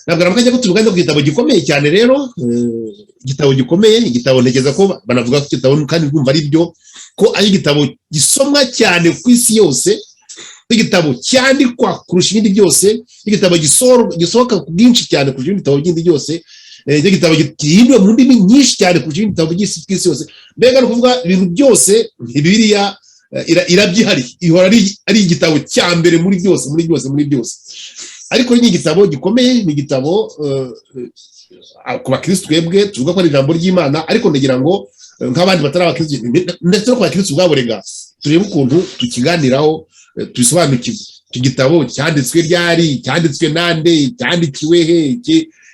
ntabwo aramuka ko tuvuga ku gitabo gikomeye cyane rero, igitabo gikomeye, igitabo ntegeza ko banavuga ko igitabo kandi urumva ari byo ko ari igitabo gisomwa cyane ku isi yose, igitabo cyandikwa kurusha ibindi byose, igitabo gisohoka ku bwinshi cyane kurusha ibindi bitabo bindi byose, igitabo gihinduwe mu ndimi nyinshi cyane kurusha ibindi bitabo by'isi yose. Mbega no kuvuga ibintu byose Bibiliya irabyihari, ihora ari igitabo cya mbere muri byose. Ariko ni igitabo gikomeye, ni igitabo ku bakristo twebwe tuvuga ko ari ijambo ry'Imana, ariko ndagira ngo nk'abandi batari abakristo ndetse no ku bakristo ubwabo rega turebe ukuntu tukiganiraho tubisobanukirwe. Iki gitabo cyanditswe ryari, cyanditswe nande, cyandikiwe he,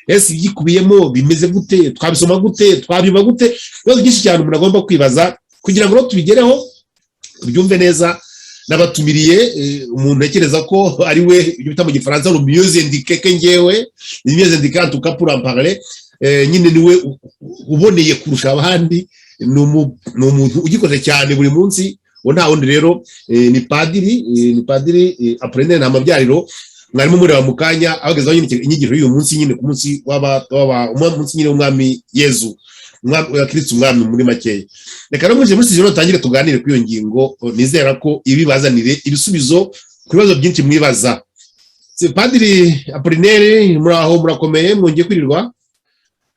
ese igikubiyemo bimeze gute, twabisoma gute, twabiba gute, ibibazo byinshi cyane umuntu agomba kwibaza kugira ngo tubigereho byumve neza. Nabatumiriye umuntu ntekereza ko ari we ibyo bita mu gifaransa le mieux indiqué que ngewe, le mieux indiqué en tout cas pour en parler, nyine niwe uboneye kurusha abandi, ni umuntu ugikoze cyane buri munsi. Nta wundi rero ni padiri Apollinaire Ntamabyariro, mwarimu mureba mu kanya abagezaho inyigisho y'uyu munsi, nyine ku munsi umunsi nyine w'umwami Yezu, Kristo umwami muri makeya. Reka no muri iki gihe tangire tuganire kuri iyo ngingo, nizera ko ibibazanire ibisubizo ku bibazo byinshi mwibaza. Padiri Apollinaire, muraho, murakomeye, mwongeye kwirirwa?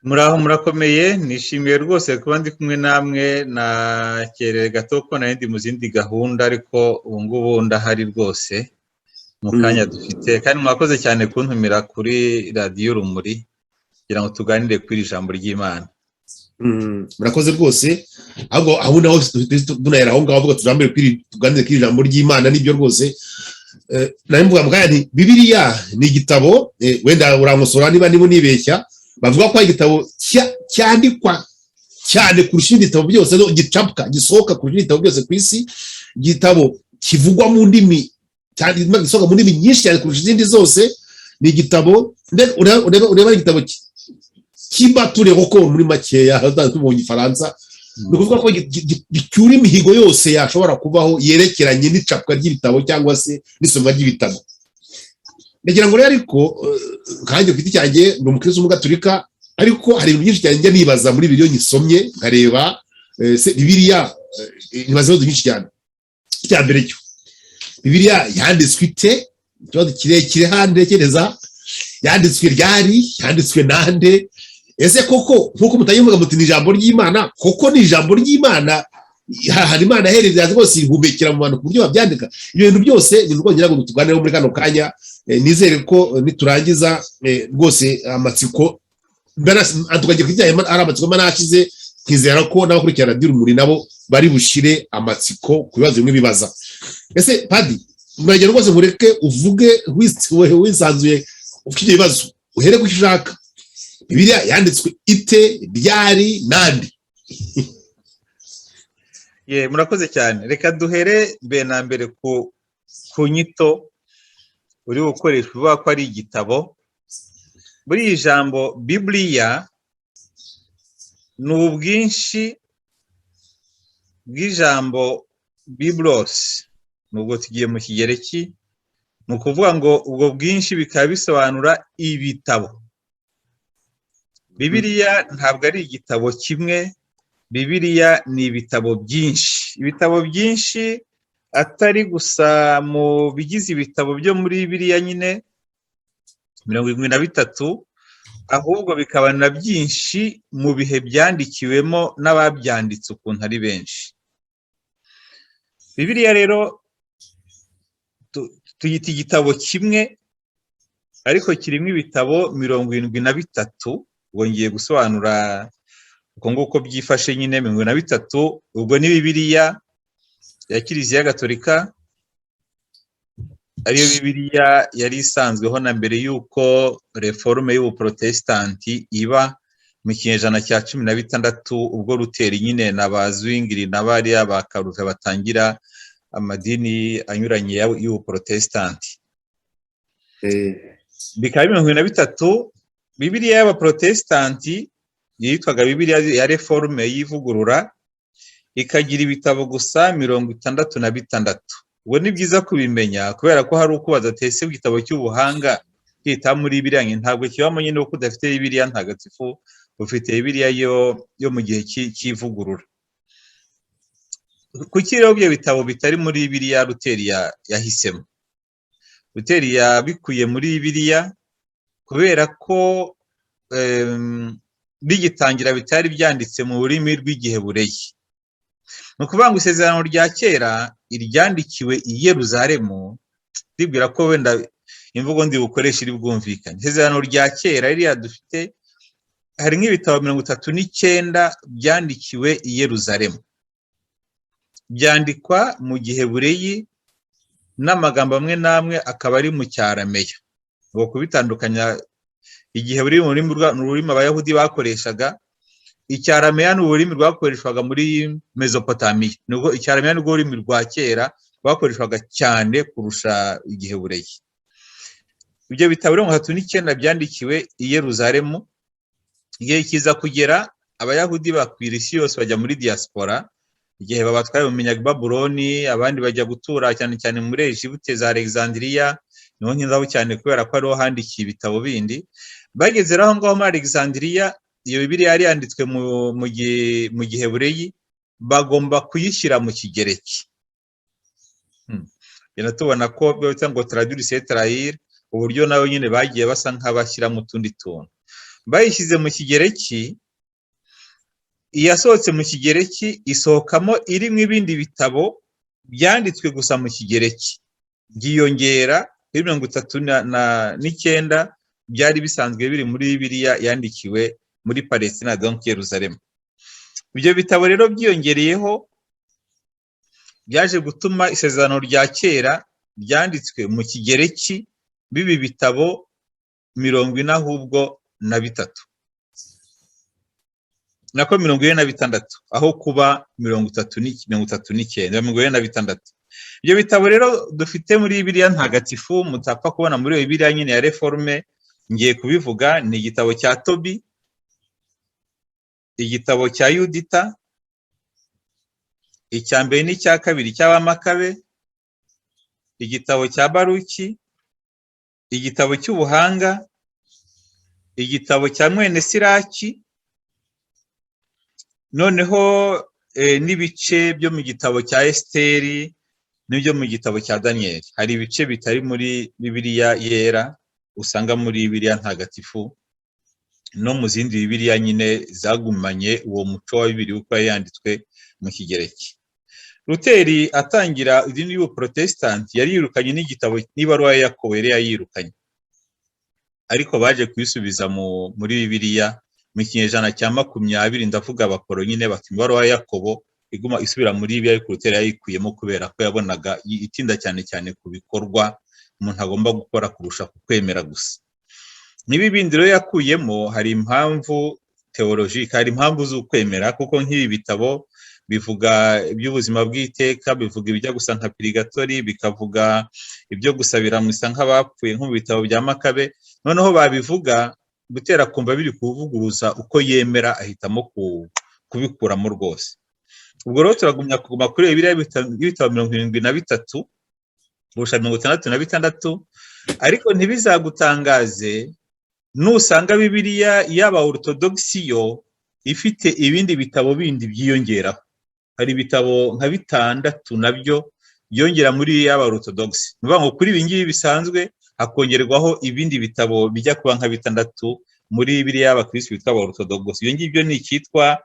Muraho, murakomeye, nishimiye rwose kuba ndi kumwe namwe. Na kerere gato ko narindi mu zindi gahunda, ariko ubu ngubu ndahari rwose mu kanya dufite, kandi mwakoze cyane kuntumira kuri radiyo Urumuri kugira ngo tuganire kuri ijambo ry'Imana. Murakoze rwose. Ahubwo aho naho tunahera aho ngaho avuga tuganire kuri ijambo ry'Imana, nibyo rwose. Nari mvuga mugaya nti Bibiliya ni igitabo, wenda urankosora niba nibeshya, bavuga ko ari igitabo cyandikwa cyane kurusha ibitabo byose, gicapwa gisohoka kurusha ibitabo byose ku isi, igitabo kivugwa mu ndimi cyane, gisohoka mu ndimi nyinshi cyane kurusha izindi zose. Ni igitabo ureba igitabo kibature koko muri makeya mu gifaransa, ni ukuvuga ko gicyura imihigo yose yashobora kubaho yerekeranye n'icapwa ry'ibitabo cyangwa se n'isomwa ry'ibitabo. Ndagira ngo rero ariko kandi ku giti cyanjye ni umukristo w'umugaturika, ariko hari ibintu byinshi cyane njya nibaza muri Bibiliya nyisomye nkareba Bibiliya nibaza ibibazo byinshi cyane. Icya mbere cyo Bibiliya yanditswe ite? Ikibazo kirekire handi ntekereza, yanditswe ryari, yanditswe nande? Ese koko nkuko mutayivuga muti ni ijambo ry'Imana, koko ni ijambo ry'Imana? Hari Imana hereza rwose ihumekera mu bantu ku buryo babyandika? Ibyo bintu byose ni rwongera ngo tuganire muri kano kanya. Nizere ko niturangiza rwose amatsiko atukagiye kujya ari amatsiko manashize, nkizera ko n'abakurikirana radiyo Urumuri nabo bari bushire amatsiko ku bibazo bimwe bibaza. Ese Padi, muragera rwose mureke uvuge wisanzuye ufite ibibazo, uhere ku ushaka. Bibiliya yanditswe ite, ryari, nande? Murakoze cyane. Reka duhere mbere na mbere ku nyito uri gukoresha uvuga ko ari igitabo. Muri iri jambo Bibiliya ni ubwinshi bw'ijambo Biblos, nubwo tugiye mu Kigereki, ni ukuvuga ngo ubwo bwinshi bikaba bisobanura ibitabo. Bibiliya ntabwo ari igitabo kimwe, Bibiliya ni ibitabo byinshi. Ibitabo byinshi atari gusa mu bigize ibitabo byo muri Bibiliya nyine 73, ahubwo bikaba na byinshi mu bihe byandikiwemo n'ababyanditse ukuntu ari benshi. Bibiliya rero tuyita igitabo kimwe, ariko kirimo ibitabo 73. Ubwo ngiye gusobanura uko nguko byifashe nyine. 73 ubwo ni Bibiliya ya Kiliziya Gatolika, ariyo Bibiliya yari isanzweho na mbere y'uko reforme y'ubuprotestanti iba mu kinyejana cya 16, ubwo Luteri nyine na ba Zwingli na bariya ba Karuve batangira amadini anyuranye y'ubuprotestanti. Bikaba 73. Bibiliya y'abaprotestanti yitwaga Bibiliya ya reforme y'ivugurura, ikagira ibitabo gusa 66. Ubwo ni byiza kubimenya kubera ko hari uko badatese igitabo cy'ubuhanga kwita muri Bibiliya, ntabwo kibamo nyine uko udafite Bibiliya ntagatifu, ufite Bibiliya yo mu gihe cy'ivugurura. Kuki rero ibyo bitabo bitari muri Bibiliya Luteri yahisemo? Luteri yabikuye muri Bibiliya kubera ko bigitangira bitari byanditse mu rurimi rw'Igihebureyi. Ni ukuvuga ngo isezerano rya kera iryandikiwe i Yeruzalemu, ribwira ko wenda imvugo ndi bukoresha iri bwumvikane. Isezerano rya kera ririya dufite hari nk'ibitabo 39 byandikiwe i Yeruzalemu, byandikwa mu Gihebureyi n'amagambo amwe namwe akaba ari mu Cyarameya. Ngo kubitandukanya, Igihebureyi mu rurimi Abayahudi bakoreshaga, Icyarameya ni ururimi rwakoreshwaga muri Mesopotamiya. Nubwo Icyarameya nirwo rurimi rwa kera rwakoreshwaga cyane kurusha Igihebureyi. Ibyo bitabo 39 byandikiwe i Yeruzalemu. Igihe kiza kugera, Abayahudi bakwira isi yose bajya muri diaspora. Igihe babatwaye mu minyago i Babuloni, abandi bajya gutura cyane cyane muri Egiputa za Alexandria, niho nkinzaho cyane kubera ko ariho handikiye ibitabo bindi. Bageze aho ngaho muri Alexandria, iyo Bibiliya yari yanditswe mu Gihebureyi, bagomba kuyishyira mu Kigereki. Tubona ko bita ngo traduire et trahir, uburyo nawe nyine bagiye basa nk'abashyira mu tundi tuntu. Bayishyize mu Kigereki, iyasohotse mu Kigereki isohokamo irimo ibindi bitabo byanditswe gusa mu Kigereki, byiyongera kuri 39 byari bisanzwe biri muri Bibiliya yandikiwe muri Palestina, donc Yerusalemu. Ibyo bitabo rero byiyongereyeho byaje gutuma isezerano rya kera byanditswe mu Kigereki bibi bitabo 43 nako 46 aho kuba 39. Ibyo bitabo rero dufite muri Bibiliya ntagatifu mutapfa kubona muri Bibiliya nyine ya Reforme. Ngiye kubivuga, ni igitabo cya Tobi, igitabo cya Yudita, icya mbere n'icya kabiri cy'Abamakabe, igitabo cya Baruki, igitabo cy'ubuhanga, igitabo cya mwene Siraki, noneho n'ibice byo mu gitabo cya Esiteri n'ibyo mu gitabo cya Daniyeli. Hari ibice bitari muri Bibiliya yera usanga muri Bibiliya ntagatifu, no mu zindi Bibiliya nyine zagumanye uwo muco wa Bibiliya uko yanditswe mu Kigereki. Luteri atangira idini y'Ubuprotestanti yari yirukanye n'igitabo n'ibaruwa ya Yakobo yari yayirukanye, ariko baje kuyisubiza muri Bibiliya mu kinyejana cya 20. Ndavuga abakoro nyine bati ibaruwa ya Yakobo iguma isubira muri Bibiliya, ariko Luteri yayikuyemo kubera ko yabonaga itinda cyane cyane ku bikorwa umuntu agomba gukora kurusha kukwemera gusa. Nibi bindi rero yakuyemo, hari impamvu theologique, hari impamvu z'ukwemera, kuko nk'ibi bitabo bivuga iby'ubuzima bw'iteka, bivuga ibijya gusa nka purgatori, bikavuga ibyo gusabira musa nk'abapfuye nko mu bitabo bya Makabe. Noneho babivuga gutera kumva biri kuvuguruza uko yemera, ahitamo kubikuramo rwose. Ubwo rero turagumya kuguma kuri Bibiliya y'ibitabo 73 kurusha 66, ariko ntibizagutangaze nusanga Bibiliya y'aba orthodoxiyo ifite ibindi bitabo bindi byiyongeraho. Hari ibitabo nka 6 nabyo byongera muri y'aba orthodoxi. Nuvuga ngo kuri ibi ngibi bisanzwe hakongerwaho ibindi bitabo bijya kuba nka 6 muri Bibiliya y'abakristo bitwa aba orthodoxi. Iyo ngibyo ni cyitwa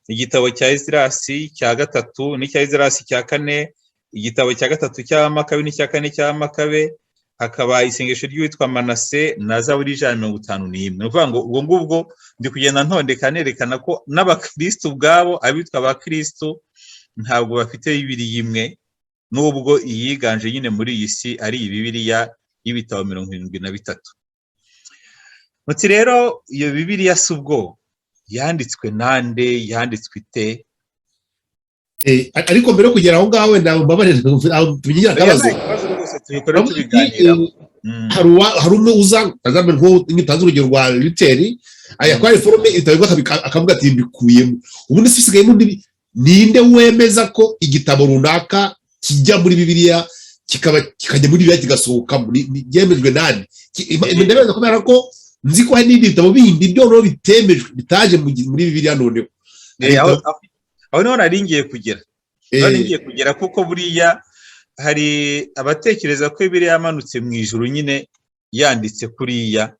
igitabo cya Ezirasi cya 3 n'icya Ezirasi cya 4, igitabo cya 3 cya Makabe n'icya 4 cya Makabe, hakaba isengesho ry'uwitwa Manase na Zaburi 151. Nuvuga ngo ubwo ngubwo ndi kugenda ntondeka nerekana ko n'abakristo ubwabo abitwa abakristo ntabwo bafite Bibiliya imwe, nubwo iyiganje nyine muri iyi si ari Bibiliya y'ibitabo 73. Muti rero iyo Bibiliya subwo yanditswe nande, yanditswe ite? Ariko mbere yo kugera aho ngaho wenda mbabarire tubigira akabazo. Hari umwe uza azambe nk'utazi urugero rwa Luteri, ayakwa Reforme itabigwa akavuga ati mbikuyemo. Ubundi sisigaye ninde wemeza ko igitabo runaka kijya muri Bibiliya kikajya muri biriya kigasohoka byemejwe nani. Ndabizi kubera ko nzi ko hari n'ibindi bitabo bindi byo bitemejwe bitaje muri Bibiliya noneho. Aho niho naringiye kugera kuko buriya hari abatekereza ko Bibiliya yamanutse mu ijuru nyine yanditse kuriya,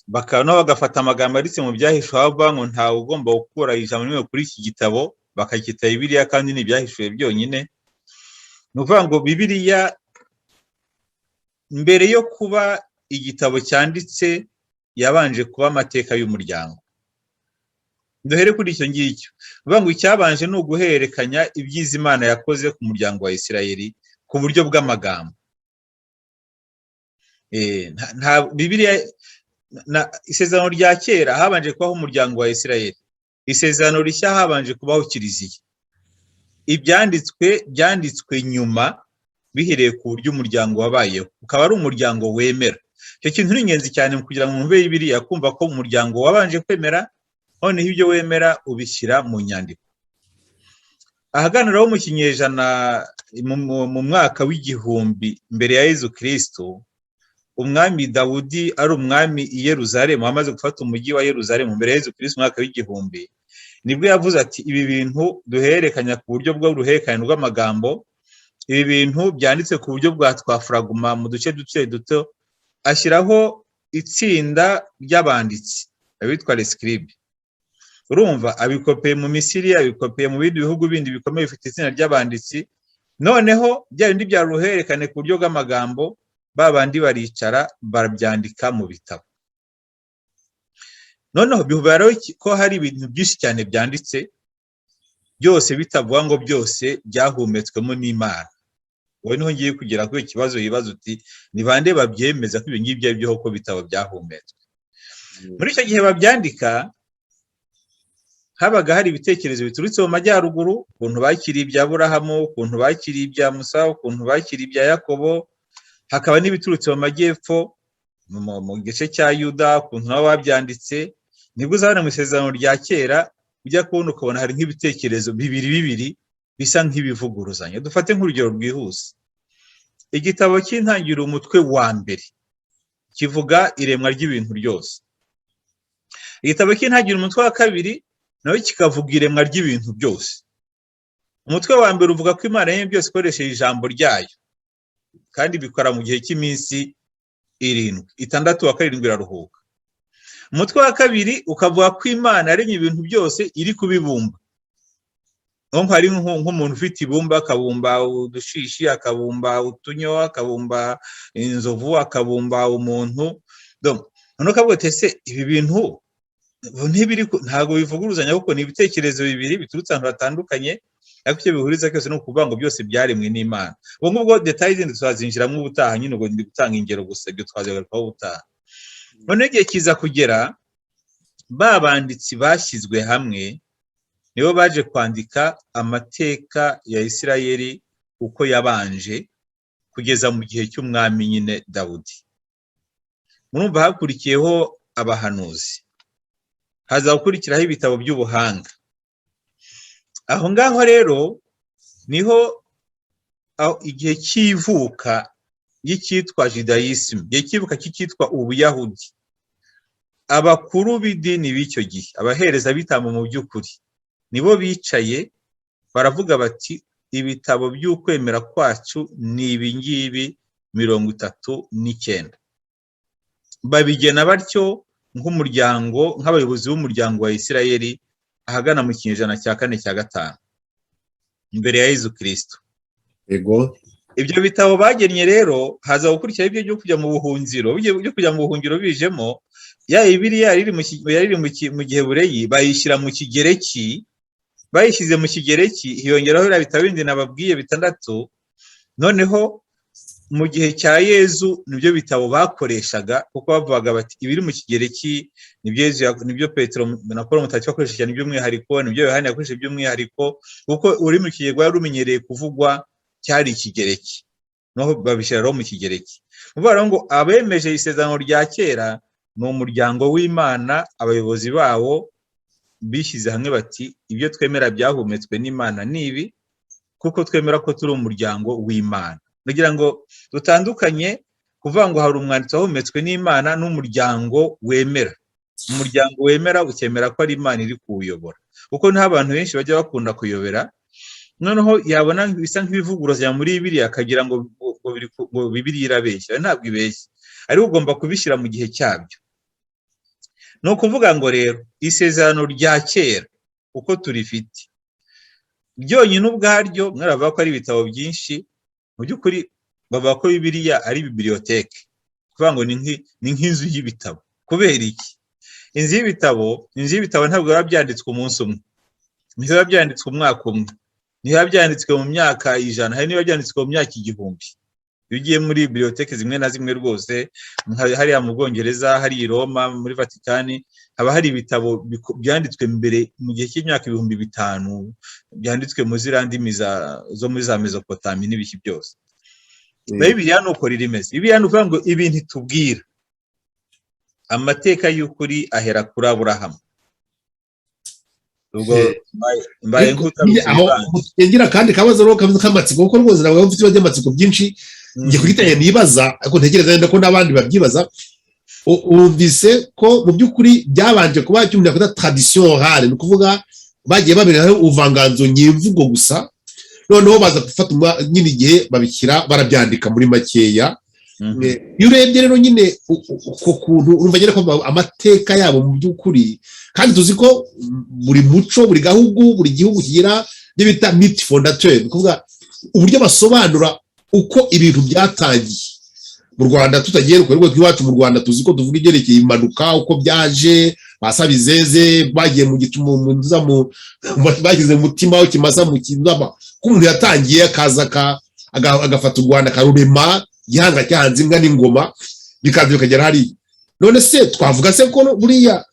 bagafata amagambo yanditse mu byahishuwe bavuga ngo ntawe ugomba gukura ijambo rimwe kuri iki gitabo bakakita Bibiliya kandi ni ibyahishuwe byonyine. Ni ukuvuga ngo Bibiliya mbere yo kuba igitabo cyanditse yabanje kuba amateka y'umuryango. Duhere kuri icyo ngicyo. Uvuga ngo icyabanje ni uguhererekanya ibyiza Imana yakoze ku muryango wa Isirayeli ku buryo bw'amagambo. Bibiliya isezerano rya kera habanje kubaho umuryango wa Isirayeli, isezerano rishya habanje kubaho kiliziya. Byanditswe nyuma bihereye ku buryo umuryango wabayeho, ukaba ari umuryango wemera. Icyo kintu ni ingenzi cyane kugira ngo mwumve Bibiliya, kumva ko umuryango wabanje kwemera, noneho ibyo wemera ubishyira mu nyandiko. Ahagana rero mu kinyejana mu mwaka w'igihumbi mbere ya Yezu Kristo, umwami Dawudi ari umwami i Yeruzalemu, amaze gufata umujyi wa Yeruzalemu mbere ya Yezu Kristo umwaka w'igihumbi, nibwo yavuze ati ibi bintu duhererekanya ku buryo bw'uruhererekane rw'amagambo, ibi bintu byanditse ku buryo bwa twafuraguma mu duce duto, ashyiraho itsinda ry'abanditsi abitwa lescribe. Urumva abikopeye mu Misiri, abikopeye mu bindi bihugu bindi bikomeye bifite itsinda ry'abanditsi, noneho bya bindi bya ruhererekane ku buryo bw'amagambo babandi baricara barabyandika mu bitabo. Noneho bihubara ko hari ibintu byinshi cyane byanditse, byose bitavuga ngo byose byahumetswemo n'Imana. Wowe niho ngiye kugera kuri ikibazo yibaza uti ni bande babyemeza ko ibi ngibi byari byo ko bitabo byahumetswe. Muri icyo gihe babyandika habaga hari ibitekerezo biturutse mu majyaruguru, ukuntu bakiriye ibya Aburahamu, ukuntu bakiriye ibya Musa, ukuntu bakiriye ibya Yakobo, hakaba n'ibiturutse mu majyepfo mu gice cya Yuda, ukuntu nabo babyanditse. Nibwo uzabona mu isezerano rya kera ujya kubona ukabona hari nk'ibitekerezo bibiri bisa nk'ibivuguruzanya. Dufate nk'urugero rwihuse, igitabo cy'intangiriro umutwe wa mbere kivuga iremwa ry'ibintu byose. Igitabo cy'intangiriro umutwe wa kabiri nawe kikavuga iremwa ry'ibintu byose. Umutwe wa mbere uvuga ko Imana yaremye byose ikoresheje ijambo ryayo, kandi bikora mu gihe cy'iminsi 7, 6 wa 7 iraruhuka. Umutwe wa kabiri ukavuga ko Imana yaremye ibintu byose iri kubibumba. Nko hari nk'umuntu ufite ibumba, akabumba udushishi, akabumba utunyo, akabumba inzovu, akabumba umuntu. Noneho kavuga ese ibi bintu ntabwo bivuguruzanya kuko ni ibitekerezo bibiri biturutse ahantu hatandukanye, ariko icyo bihuriza cyose ni ukuvuga ngo byose byaremwe n'Imana. Ubwo ngubwo details zindi tuzazinjiramo ubutaha, nyine ngo ndi gutanga ingero gusa, ibyo twazigarukaho ubutaha. None igihe kiza kugera babanditsi bashyizwe hamwe, nibo baje kwandika amateka ya Isirayeli uko yabanje kugeza mu gihe cy'umwami nyine Dawudi. Murumva hakurikiyeho abahanuzi, haza gukurikiraho ibitabo by'ubuhanga. Aho ngaho rero niho igihe cy'ivuka y'icyitwa Judaism, igihe cy'ivuka cy'icyitwa Ubuyahudi, abakuru b'idini b'icyo gihe, abahereza bitambo mu by'ukuri, nibo bicaye baravuga bati ibitabo by'ukwemera kwacu ni ibi ngibi 39. Babigena batyo nk'umuryango, nk'abayobozi b'umuryango wa Isirayeli ahagana mu kinyejana cya 4 cya 5 imbere ya Yezu Kristo. Ego ibyo bitabo bagennye rero haza gukurikira ibyo byo kujya mu buhungiro, byo kujya mu buhungiro bijemo ya Bibiliya yari mu Gihebureyi bayishyira mu Kigereki, bayishyize mu Kigereki hiyongeraho ira bitabo bindi nababwiye 6. Noneho mu gihe cya Yezu nibyo bitabo bakoreshaga, kuko bavugaga bati ibiri mu Kigereki nibyo Petero na Paulo mutagatifu bakoresheje by'umwihariko, nibyo Yohana yakoresheje by'umwihariko, kuko uri mu Kigereki wari umenyereye kuvugwa cyari Kigereki, noho babishyiraho mu Kigereki. Muvuga ngo abemeje isezerano rya kera ni umuryango w'Imana, abayobozi bawo bishyize hamwe bati ibyo twemera byahumetswe n'Imana nibi, kuko twemera ko turi umuryango w'Imana. kugira ngo dutandukanye kuvuga ngo hari umwanditsi wahumetswe n'Imana n'umuryango wemera. Umuryango wemera ukemera ko ari Imana iri kuwuyobora, kuko niho abantu benshi bajya bakunda kuyobera, noneho yabona bisa nk'ibivuguruza muri Bibiliya akagira ngo Bibiliya irabeshya. Ntabwo ibeshya, ariko ugomba kubishyira mu gihe cyabyo. Ni ukuvuga ngo rero isezerano rya kera uko turifite ryonyine ubwaryo, mwaravuga ko ari ibitabo byinshi, mu by'ukuri bavuga ko Bibiliya ari biblioteke, kuvuga ngo ni nk'inzu y'ibitabo. Kubera iki? Inzu y'ibitabo ntabwo biba byanditswe umunsi umwe, ntibiba byanditswe umwaka umwe, ntibiba byanditswe mu myaka 100, hari niba byanditswe mu myaka 1000. Iyo ugiye muri biblioteke zimwe na zimwe rwose, hariya mu Bwongereza, hari i Roma, muri Vatikani, haba hari ibitabo byanditswe mbere mu gihe cy'imyaka 5000, byanditswe mu zirandimi zo muri za Mesopotami n'ibiki byose. Bibiliya nuko rimeze. Bibiliya nuvuga ngo ibintu tubwira amateka y'ukuri ahera kuri Aburahamu. Ubwo mbaye ngira kandi kabazo ro kamatsiko, kuko rwose nawe ufite iby'amatsiko byinshi ngiye kugitanya nibaza, ariko ntegereza nda ko nabandi babyibaza. Urumvise ko mu by'ukuri byabanje kuba cyumya kuda tradition orale, ni kuvuga bagiye babiraho uvanganzo nyimvugo gusa, noneho baza gufata nyine igihe babikira barabyandika muri makeya. Iyo urebye rero nyine uko kuntu urumva nyine ko amateka yabo mu by'ukuri, kandi tuzi ko buri muco, buri gahugu, buri gihugu kigira ibyo bita mythe fondateur, ni kuvuga uburyo basobanura uko ibintu byatangiye. Mu Rwanda tutagiye ku rwego rw'iwacu mu Rwanda tuzi ko tuvuga ibyerekeye impanuka, uko byaje, basabizeze bagiye mu gitumo bagize umutima aho kimasa mu kizaba, ko umuntu yatangiye akaza agafata u Rwanda akarurema, gihanga cyanze imbwa n'ingoma, bikaza bikagera hari. None se twavuga se ko buriya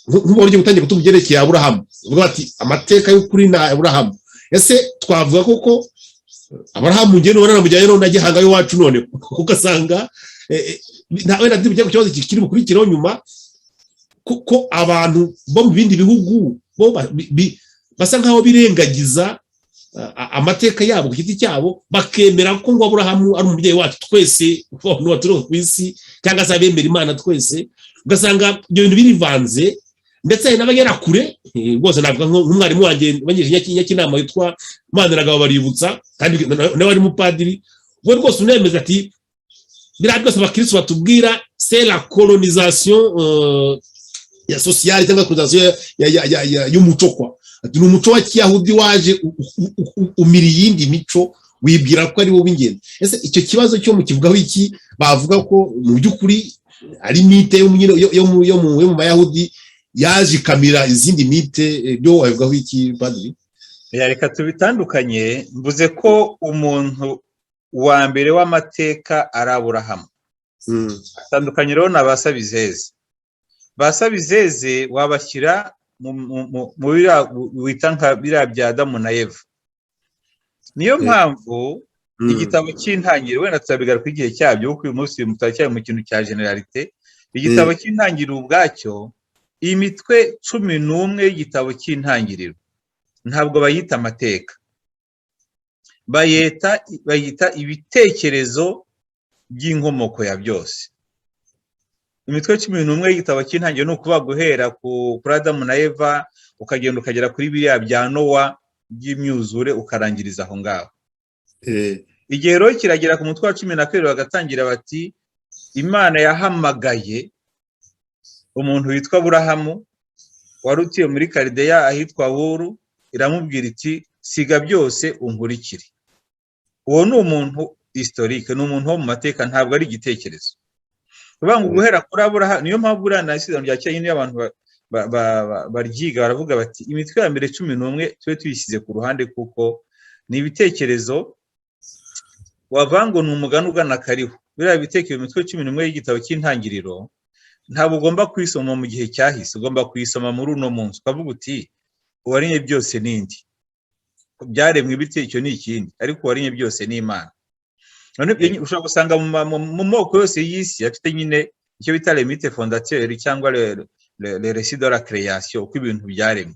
nk'uburyo butangiye kutubyerekeye Aburahamu, uvuga ati amateka y'ukuri na Aburahamu, ese twavuga koko Aburahamu ngene ubona namujyanye no gihanga y'wacu, none ugasanga nawe ndabye ku kibazo kiri bukurikiraho nyuma, kuko abantu bo mu bindi bihugu bo basa nkaho birengagiza amateka yabo ku giti cyabo, bakemera ko ngo Aburahamu ari umubyeyi wacu twese n'uwaturiho ku isi, cyangwa se abemera Imana twese. Ugasanga ibyo bintu birivanze, ndetse hari n'abagera kure rwose. Navuga nk'umwarimu wanjye wanyije Nyakinama yitwa Maniragabo baributsa, kandi nawe ari mupadiri, we rwose unemeza ati biriya byose abakristo batubwira c'est la colonisation ya sociale, cyangwa colonisation y'umuco kwa. Ati ni umuco wa Kiyahudi waje umira iyindi mico, wibwira ko ari wowe ingendo. Ese icyo kibazo cyo mu kivugaho iki? Bavuga ko mu by'ukuri ari mite yo mu Bayahudi yaje kamira izindi mite, byo wavugaho iki padiri? Reka tubitandukanye. Mvuze ko umuntu wa mbere w'amateka ari Aburahamu. Atandukanye rero n'abasabizeze. Basabizeze wabashyira mu wita nka biriya bya Adamu na Eva. Niyo mpamvu igitabo cy'intangiriro, wenda tuzabigaruka igihe cyabyo, kuko uyu munsi mutacyari mu kintu cya generalite. Igitabo cy'intangiriro ubwacyo, imitwe 11 y'igitabo cy'intangiriro ntabwo bayita amateka, bayita ibitekerezo by'inkomoko ya byose. Imitwe 11 y'igitabo cy'intangiriro ni ukuvuga guhera kuri Adamu na Eva, ukagenda ukagera kuri biriya bya Nowa by'imyuzure, ukarangiriza aho ngaho. Igihe rero kiragera ku mutwe wa 12 bagatangira bati Imana yahamagaye umuntu witwa Aburahamu wari utuye muri Kalideya ahitwa Uru, iramubwira iti siga byose unkurikire. Uwo ni umuntu historique, ni umuntu wo mu mateka, ntabwo ari igitekerezo. Kuvuga ngo guhera kuri Aburahamu, niyo mpamvu buriya nasizano rya cyane y'abantu baryiga baravuga bati imitwe ya mbere 11 twe tuyishyize ku ruhande, kuko ni ibitekerezo wavango ni umugani ugana kariho. Biriya bitekerezo imitwe 11 y'igitabo cy'intangiriro ntabwo ugomba kwisoma mu gihe cyahise, ugomba kuyisoma muri uno munsi, ukavuga uti uwarinye byose nindi, byaremwe ibitekerezo ni ikindi, ariko uwarinye byose ni Imana. None ushobora gusanga mu moko yose y'isi afite nyine icyo bita les mythes fondateurs cyangwa le récit de la création, uko ibintu byaremwe.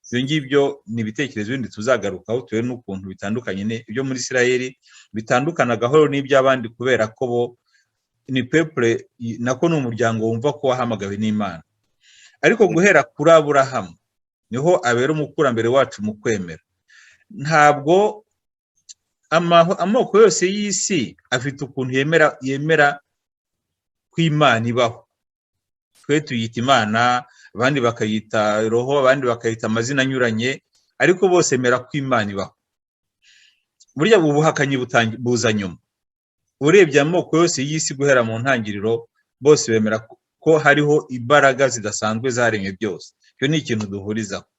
ibyo ngibyo ni ibitekerezo bindi tuzagarukaho tuwe n'ukuntu bitandukanye ibyo muri Isirayeli bitandukana gahoro n'iby'abandi kubera ko bo ni peuple nako ni umuryango wumva ko wahamagawe n'Imana. Ariko guhera kuri Aburahamu niho abera umukurambere wacu mu kwemera. Ntabwo amoko yose y'isi afite ukuntu yemera ko Imana ibaho. Twe tuyita Imana, abandi bakayita roho, abandi bakayita amazina anyuranye, ariko bose bemera ko Imana ibaho. Burya ubuhakanyi buza nyuma. Urebye amoko yose y'isi guhera mu ntangiriro, bose bemera ko hariho imbaraga zidasanzwe zaremye byose. Cyo ni ikintu duhurizaho.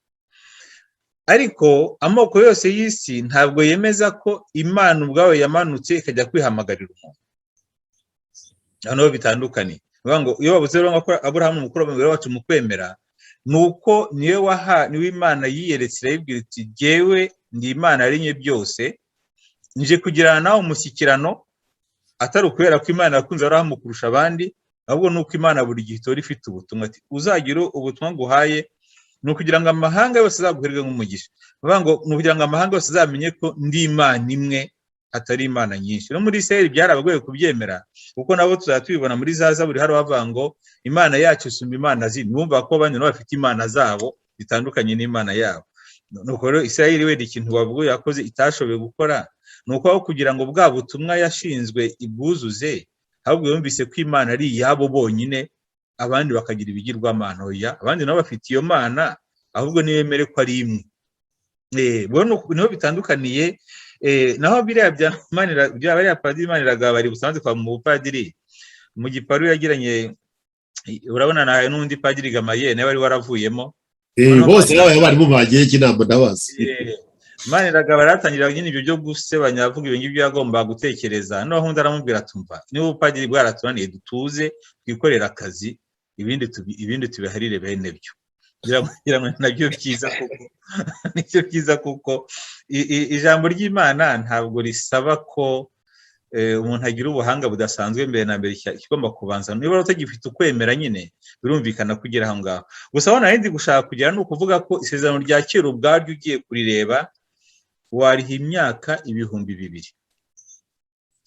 Ariko amoko yose y'isi ntabwo yemeza ko Imana ubwawe yamanutse ikajya kwihamagarira umuntu. Hano bitandukanye. Ngo iyo babuze rero ko Aburahamu umukurambere wacu mu kwemera, nuko niwe Imana yiyeretse irayibwira iti jyewe ndi Imana yarinye byose, nje kugirana nawe umushyikirano, atari ukubera ko Imana yakunze Aburahamu kurusha abandi, ahubwo nuko Imana buri gihe itora ifite ubutumwa ati uzagira ubutumwa nguhaye ni ukugira ngo amahanga yose azaguherwe nk'umugisha. Ngo ni ukugira ngo amahanga yose azamenye ko ndi Imana imwe atari Imana nyinshi. No muri Isirayeli byarabagoye kubyemera, kuko nabo tuzatubibona muri za Zaburi hari bavuga ngo Imana yacu isumba imana zindi. Bumva ko abandi nabo bafite imana zabo bitandukanye n'Imana yabo. Nuko rero Isirayeli wenda ikintu bavuga yakoze itashoboye gukora, nuko aho kugira ngo bwa butumwa yashinzwe ibwuzuze, ahubwo yumvise ko Imana ari iyabo bonyine, abandi bakagira ibigirwamana. Oya, abandi nabo bafite iyo mana, ahubwo nibemere ko ari imwe. Niho bitandukaniye. Naho biriya bya padiri Maniragaba bari busanzwe kwa mu padiri mu giparu yagiranye, urabona nawe n'undi padiri Gamaye nawe wari waravuyemo, bose nawe bari mu bagiye kinamba ndabazi. Maniragaba aratangira nyine ibyo byo gusebanya, avuga ibyo ngibyo yagomba gutekereza. Noneho undi aramubwira tumva, niba upadiri bwaratunaniye dutuze twikorera akazi, ibindi tubiharire bene byo. Ngira ngo nabyo byiza kuko nicyo byiza kuko ijambo ry'Imana ntabwo risaba ko umuntu agira ubuhanga budasanzwe mbere na mbere. Kigomba kubanza, niba utagifite ukwemera nyine birumvikana kugera aho ngaho. Gusa aho nari gushaka kugera ni ukuvuga ko isezerano rya kera ubwaryo ugiye kurireba wariha imyaka 2000,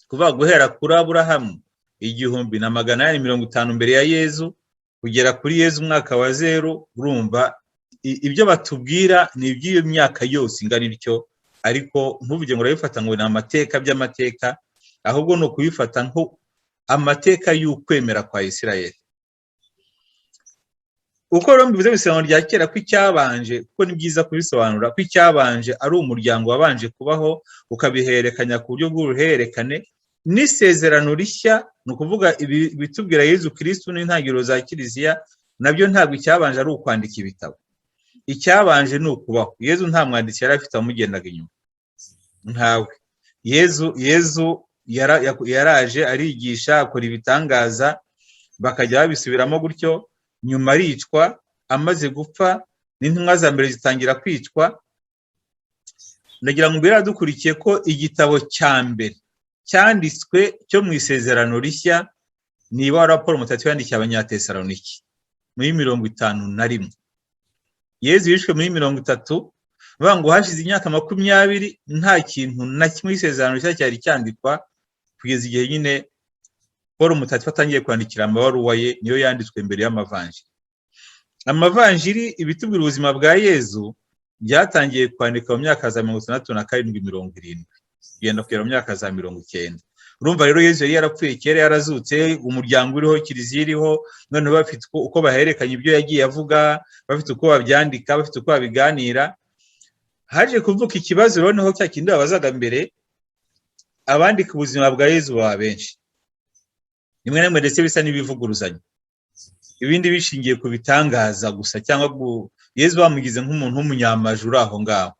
kuva guhera kuri Aburahamu 1850 mbere ya Yezu kugera kuri Yezu umwaka wa 0. Urumva ibyo batubwira ni iby'iyo myaka yose ingana ityo, ariko ntuvuge ngo urabifata ngo ni amateka by'amateka, ahubwo no kubifata nko amateka y'ukwemera kwa Isirayeli. Uko rero mbivuze bisano rya kera ko icyabanje, kuko ni byiza kubisobanura ko icyabanje ari umuryango wabanje kubaho, ukabiherekanya ku buryo bw'uruhererekane n'isezerano rishya. Ni ukuvuga bitubwira Yezu Kristo n'intangiriro za Kiliziya, nabyo ntabwo icyabanje ari ukwandika ibitabo. Icyabanje ni ukubaho. Yezu nta mwanditsi yari afite amugendaga inyuma, ntawe. Yezu yaraje arigisha, akora ibitangaza, bakajya babisubiramo gutyo. Nyuma aricwa, amaze gupfa n'intumwa za mbere zitangira kwicwa. Ndagira ngo mbere dukurikiye ko igitabo cya mbere cyanditswe cyo mu isezerano rishya niba raporo mutatu yandikiye Abanyatesaloniki muri 51. Yezu yishwe muri 30, bango hashize imyaka 20 nta kintu na kimwe isezerano rishya cyari cyandikwa, kugeza igihe nyine Paul mutatu atangiye kwandikira amabaruwa ye, niyo yanditswe mbere y'amavanjiri. Amavanjiri ibitubwira ubuzima bwa Yezu byatangiye kwandika mu myaka za 67-70, kugenda kugera mu myaka za 90. Urumva rero Yezu yari yarapfuye kera, yarazutse, umuryango uriho, Kiliziya iriho, none bafite uko baherekanye ibyo yagiye avuga, bafite uko babyandika, bafite uko babiganira. Haje kuvuka ikibazo rero niho cya kindi babazaga mbere, abandika ubuzima bwa Yezu baba benshi, rimwe na rimwe ndetse bisa n'ibivuguruzanya, ibindi bishingiye ku bitangaza gusa, cyangwa Yezu bamugize nk'umuntu w'umunyamajuru aho ngaho.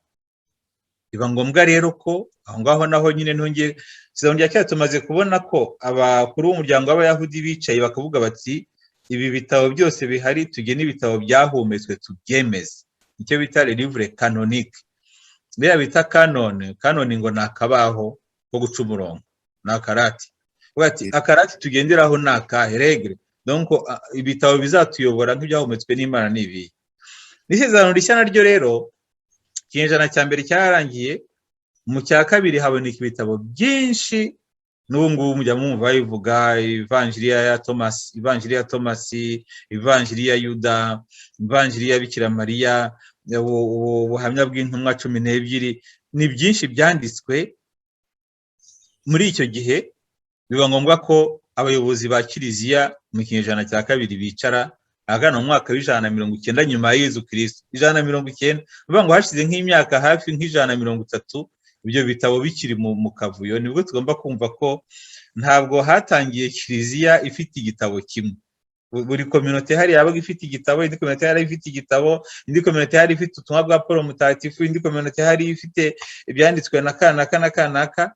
Biba ngombwa rero ko aho ngaho naho nyine ntongeye isezerano rya kera tumaze kubona ko abakuru b'umuryango w'Abayahudi bicaye bakavuga bati ibi bitabo byose bihari tugena ibitabo byahumetswe tubyemeze, icyo bita livre canonique. Biriya bita canon ngo nakabaho ko guca umurongo, nakarati. Bati akarati tugenderaho nakahe regle, donc ibitabo bizatuyobora nk'ibyahumetswe n'Imana nibi. N'isezerano rishya naryo rero ikinyejana cya mbere cyarangiye, mu cya kabiri haboneka ibitabo byinshi, n'ubu ngubu mujya mwumva bivuga ivanjiri ya Tomasi, ivanjiri ya Yuda, ivanjiri ya Bikira Mariya, ubuhamya bw'intumwa 12, ni byinshi byanditswe muri icyo gihe. Biba ngombwa ko abayobozi ba Kiliziya mu kinyejana cya kabiri bicara agana mu mwaka w'190 nyuma ya Yezu Kristo, 190, bivuga ngo hashize nk'imyaka hafi nk'ijana 30 ibyo bitabo bikiri mu kavuyo. Nibwo tugomba kumva ko ntabwo hatangiye Kiliziya ifite igitabo kimwe. Buri communauté hari yabaga ifite igitabo, indi communauté hari ifite igitabo, indi communauté hari ifite ubutumwa bwa Paul Mutagatifu, indi communauté hari ifite ibyanditswe na kanaka.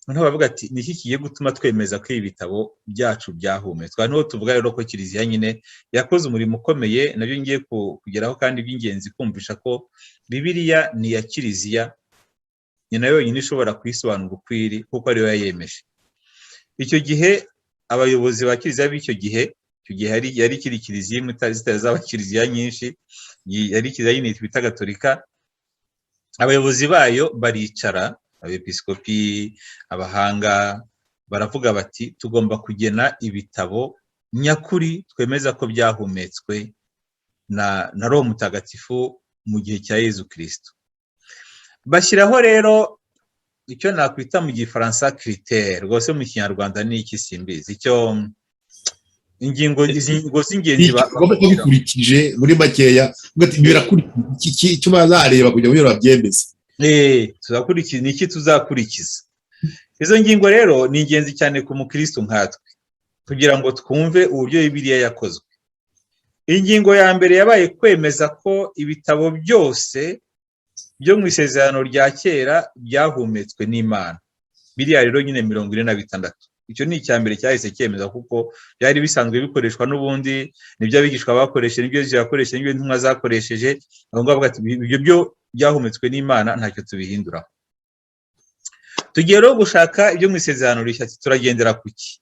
Noneho bavuga ati niki kigiye gutuma twemeza ko ibitabo byacu byahumetswe. Noneho tuvuga rero ko Kiliziya nyine yakoze umurimo ukomeye, nabyo ngiye kugeraho kandi by'ingenzi kumvisha ko Bibiliya ni ya Kiliziya, ni nayo yonyine ishobora kwisobanura ukwiri kuko ariyo yayemeje. Icyo gihe abayobozi ba Kiliziya b'icyo gihe, yari kiri Kiliziya imwe zitari zaba Kiliziya nyinshi, yari Kiliziya nyine twita Gatolika. Abayobozi bayo baricara, abepiskopi, abahanga, baravuga bati tugomba kugena ibitabo nyakuri twemeza ko byahumetswe na Roho Mutagatifu mu gihe cya Yezu Kristo. Bashyiraho rero icyo nakwita mu Gifaransa critère, rwose mu Kinyarwanda ni iki simbizi, icyo ingingo z'ingenzi bakurikije muri makeya, birakurikije icyo bazareba kugira ngo babyemeze. Tuzakurikiza niki tuzakurikiza. Izo ngingo rero ni ingenzi cyane ku mukristo nkatwe kugira ngo twumve uburyo Bibiliya yakozwe. Ingingo ya mbere yabaye kwemeza ko ibitabo byose byo mu isezerano rya kera byahumetswe n'Imana. Biriya rero nyine 46. Icyo ni icya mbere cyahise cyemeza kuko byari bisanzwe bikoreshwa n'ubundi, nibyo abigishwa bakoresheje, nibyo yakoresheje, nibyo intumwa zakoresheje. Ahubwo bavuga ati ibyo byo byahumetswe n'Imana ntacyo tubihindura. Tugiye rero gushaka ibyo mu isezerano rishya, turagendera kuki?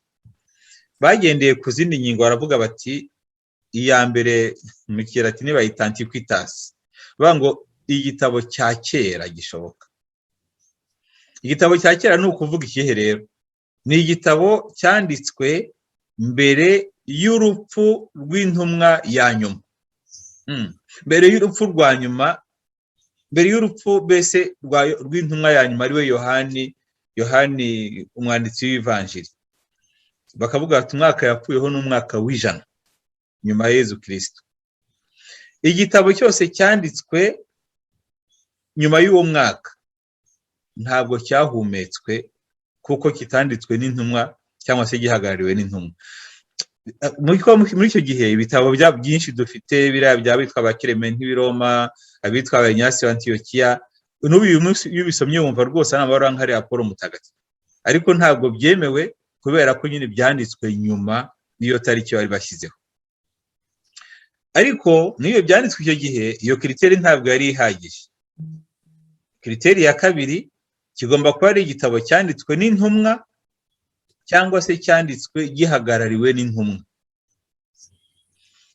Bagendeye ku zindi ngingo, baravuga bati iya mbere mu Kilatini bayita Antiquitas, bavuga ngo igitabo cya kera gishoboka. Igitabo cya kera ni ukuvuga ikihe rero? Ni igitabo cyanditswe mbere y'urupfu rw'intumwa ya nyuma, mbere y'urupfu rwa nyuma, mbere y'urupfu bese rw'intumwa ya nyuma ariwe Yohani umwanditsi w'ivanjiri. Bakavuga ati umwaka yapfuyeho n'umwaka w'100 nyuma ya Yezu Kristo. Igitabo cyose cyanditswe nyuma y'uwo mwaka ntabwo cyahumetswe kuko kitanditswe n'intumwa cyangwa se gihagarariwe n'intumwa. Muri icyo gihe ibitabo byinshi dufite biriya byabitwa ba Clement w'i Roma, abitwa ba Ignasi wa Antiokia, n'ubu uyu munsi iyo ubisomye wumva rwose n'amabara nk'ari ya Paul Mutagatifu, ariko ntabwo byemewe kubera ko nyine byanditswe nyuma n'iyo tariki bari bashyizeho. Ariko n'iyo byanditswe icyo gihe, iyo kiriteri ntabwo yari ihagije. Kiriteri ya kabiri, kigomba kuba ari igitabo cyanditswe n'intumwa cyangwa se cyanditswe gihagarariwe n'intumwa.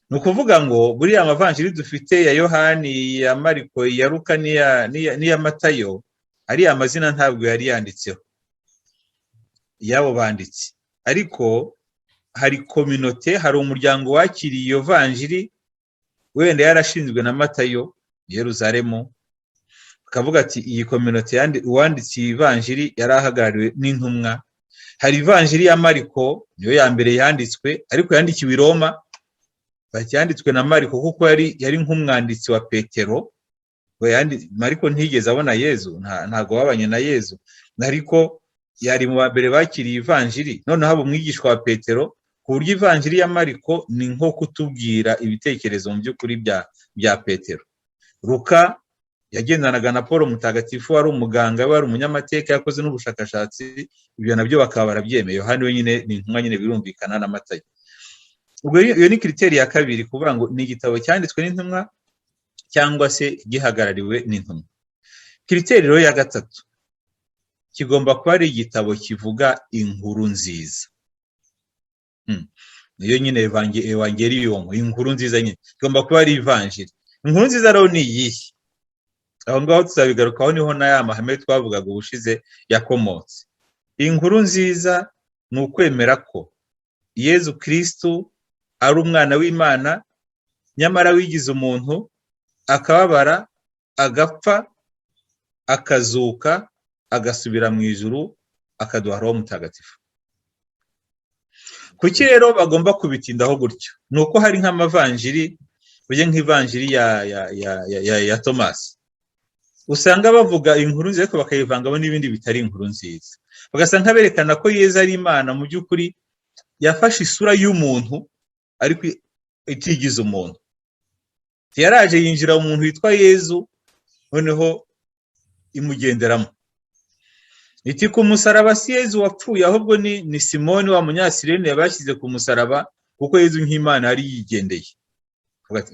Ni ukuvuga ngo buriya amavanjiri dufite ya Yohani, ya Mariko, ya Luka n'iya Matayo, ariya amazina ntabwo yari yanditseho y'abo banditsi, ariko hari communauté, hari umuryango wakiriye iyo vanjiri, wenda yarashinzwe na Matayo Yeruzalemu, akavuga ati iyi communauté uwanditse iyi vanjiri yari ahagarariwe n'intumwa. Hari ivanjiri ya Mariko, niyo ya mbere yanditswe, ariko yandikiwe i Roma, yanditswe na Mariko kuko yari nk'umwanditsi wa Petero. Mariko ntigeze abona Yezu, ntago babanye na Yezu, ariko yari mu mbere bakiriye ivanjiri. Noneho haba umwigishwa wa Petero, ku buryo ivanjiri ya Mariko ni nko kutubwira ibitekerezo mu by'ukuri bya Petero. Luka yagendanaga na Paul Mutagatifu, wari umuganga, wari umunyamateka, yakoze n'ubushakashatsi, ibyo nabyo bakaba barabyemeye. Yohani we nyine ni intumwa, nyine birumvikana na Matayo. Ubwo iyo ni kiriteri ya kabiri, kuvuga ngo ni igitabo cyanditswe n'intumwa cyangwa se gihagarariwe n'intumwa. Kiriteri rero ya gatatu, kigomba kuba ari igitabo kivuga inkuru nziza. Niyo nyine evangelium, inkuru nziza nyine kigomba kuba ari ivanjiri. Inkuru nziza rero ni iyihe? aho ngaho tuzabigarukaho, niho na ya mahame twavugaga ubushize yakomotse. Inkuru nziza ni ukwemera ko Yezu Kristo ari umwana w'Imana, nyamara wigize umuntu, akababara, agapfa, akazuka, agasubira mu ijuru, akaduha Roho Mutagatifu. Kuki rero bagomba kubitindaho gutyo? Nuko hari nk'amavanjiri, uje nk'ivanjiri ya Tomasi, usanga bavuga inkuru nziza ariko bakayivangamo n'ibindi bitari inkuru nziza, bagasanga berekana ko Yezu ari Imana mu by'ukuri yafashe isura y'umuntu ariko itigize umuntu. Yaraje yinjira mu muntu witwa Yezu, noneho imugenderamo. Iti ku musaraba si Yezu wapfuye, ahubwo ni Simoni wa Munyasirene yabashyize ku musaraba, kuko Yezu nk'Imana yari yigendeye.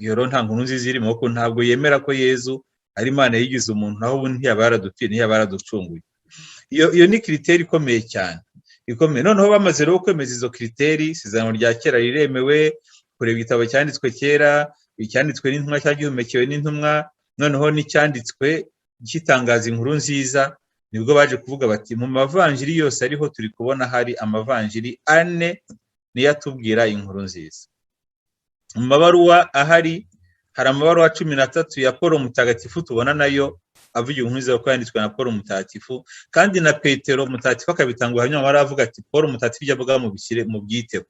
Rero nta nkuru nziza irimo, kuko ntabwo yemera ko Yezu ari Imana yigize umuntu, naho ubu ntiyaba yaradupfiriye, ntiyaba yaraducunguye. Iyo ni kiriteri ikomeye cyane, ikomeye. Noneho bamaze rero kwemeza izo kiriteri, isezerano rya kera riremewe, kureba igitabo cyanditswe kera, icyanditswe n'intumwa cyagihumekewe n'intumwa, noneho n'icyanditswe gitangaza inkuru nziza, nibwo baje kuvuga bati mu mavanjiri yose ariho turi kubona hari amavanjiri 4 niyo atubwira inkuru nziza. Mu mabaruwa ahari hari amabaruwa 13 ya Paul Mutagatifu tubona nayo avuga inkuru nziza ko yanditswe na Paul Mutagatifu, kandi na Petero Mutagatifu akabitanga hanyuma baravuga ati Paul Mutagatifu yavuga mu bishyire mu byitego,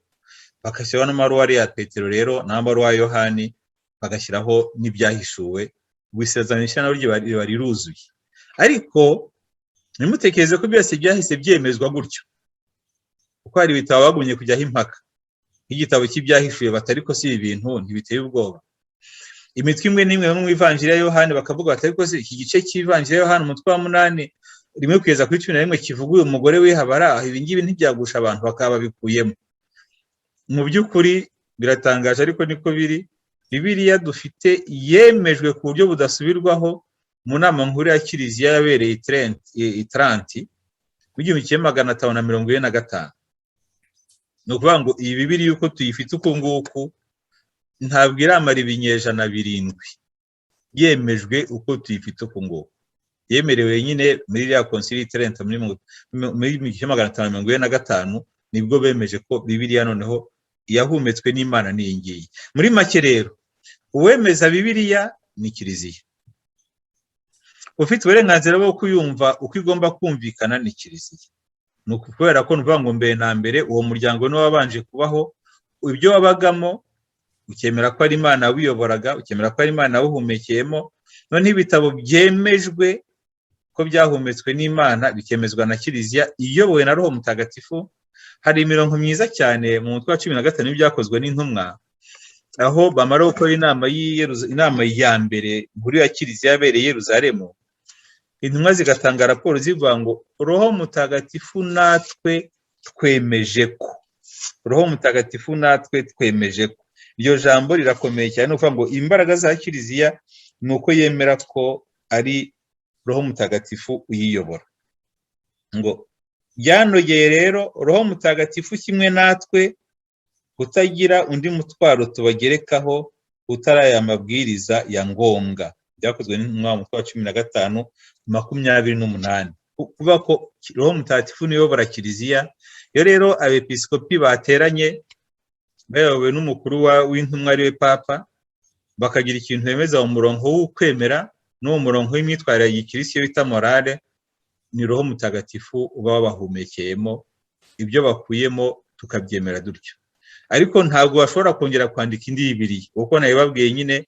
bakashyiraho n'amabaruwa ya Petero rero n'amabaruwa ya Yohani, bagashyiraho n'ibyahishuwe, wisezerano rishya naryo bari ruzuye. Ariko nimutekereze ko byose byahise byemezwa gutyo, kuko hari ibitabo bagumye kujyaho impaka, nk'igitabo cy'ibyahishuye batari ko si ibintu ntibiteye ubwoba. Imitwe imwe n'imwe mu ivanjiri ya Yohani bakavuga batari ko si iki gice cy'ivanjiri ya Yohani umutwe wa 8 rimwe kugeza kuri 11 kivuga uyu mugore w'ihabara, ibi ngibi ntibyagusha abantu bakaba bikuyemo. Mu by'ukuri biratangaje, ariko niko biri. Bibiliya dufite yemejwe ku buryo budasubirwaho mu nama nkuru ya Kiliziya yabereye i Trenti mu 1545. Ni ukuvuga ngo iyi Bibiliya uko tuyifite uko nguku ntabwo iramara ibinyejana 7, yemejwe uko tuyifite uko nguku. Yemerewe nyine muri ya Konsili Trenti muri 1545 nibwo bemeje ko Bibiliya noneho yahumetswe n'Imana n'iyi ngiyi. Muri make rero uwemeza Bibiliya ni Kiliziya, ufite uburenganzira bwo kuyumva uko igomba kumvikana ni Kiliziya. Ni ukubera ko nuvuga ngo mbere na mbere uwo muryango niwo wabanje kubaho, ibyo wabagamo ukemera ko ari Imana wiyoboraga, ukemera ko ari Imana wuhumekeyemo, none ibitabo byemejwe ko byahumetswe n'Imana bikemezwa na Kiliziya iyobowe na Roho Mutagatifu. Hari imirongo myiza cyane mu mutwe wa 15 byakozwe n'intumwa, aho bamara gukora inama ya mbere nkuru ya Kiliziya yabereye Yerusalemu, intumwa zigatanga raporo zivuga ngo Roho Mutagatifu natwe twemeje ko, Roho Mutagatifu natwe twemeje ko. Iryo jambo rirakomeye cyane, uvuga ngo imbaraga za Kiliziya nuko yemera ko ari Roho Mutagatifu uyiyobora. Ngo byanogeye rero Roho Mutagatifu kimwe natwe kutagira undi mutwaro tubagerekaho utari aya mabwiriza ya ngombwa. Byakozwe n'intumwa mu 15:28. Kuvuga ko Roho Mutagatifu niyo yobora Kiliziya. Yo rero abepiskopi bateranye bayobowe n'umukuru w'intumwa ari we Papa, bakagira ikintu bemeza mu murongo w'ukwemera n'uwo murongo w'imyitwarire ya Gikristo bita morale, ni Roho Mutagatifu uba wabahumekeyemo, ibyo bakuyemo tukabyemera dutyo. Ariko ntabwo bashobora kongera kwandika indi Bibiliya, kuko nabibabwiye nyine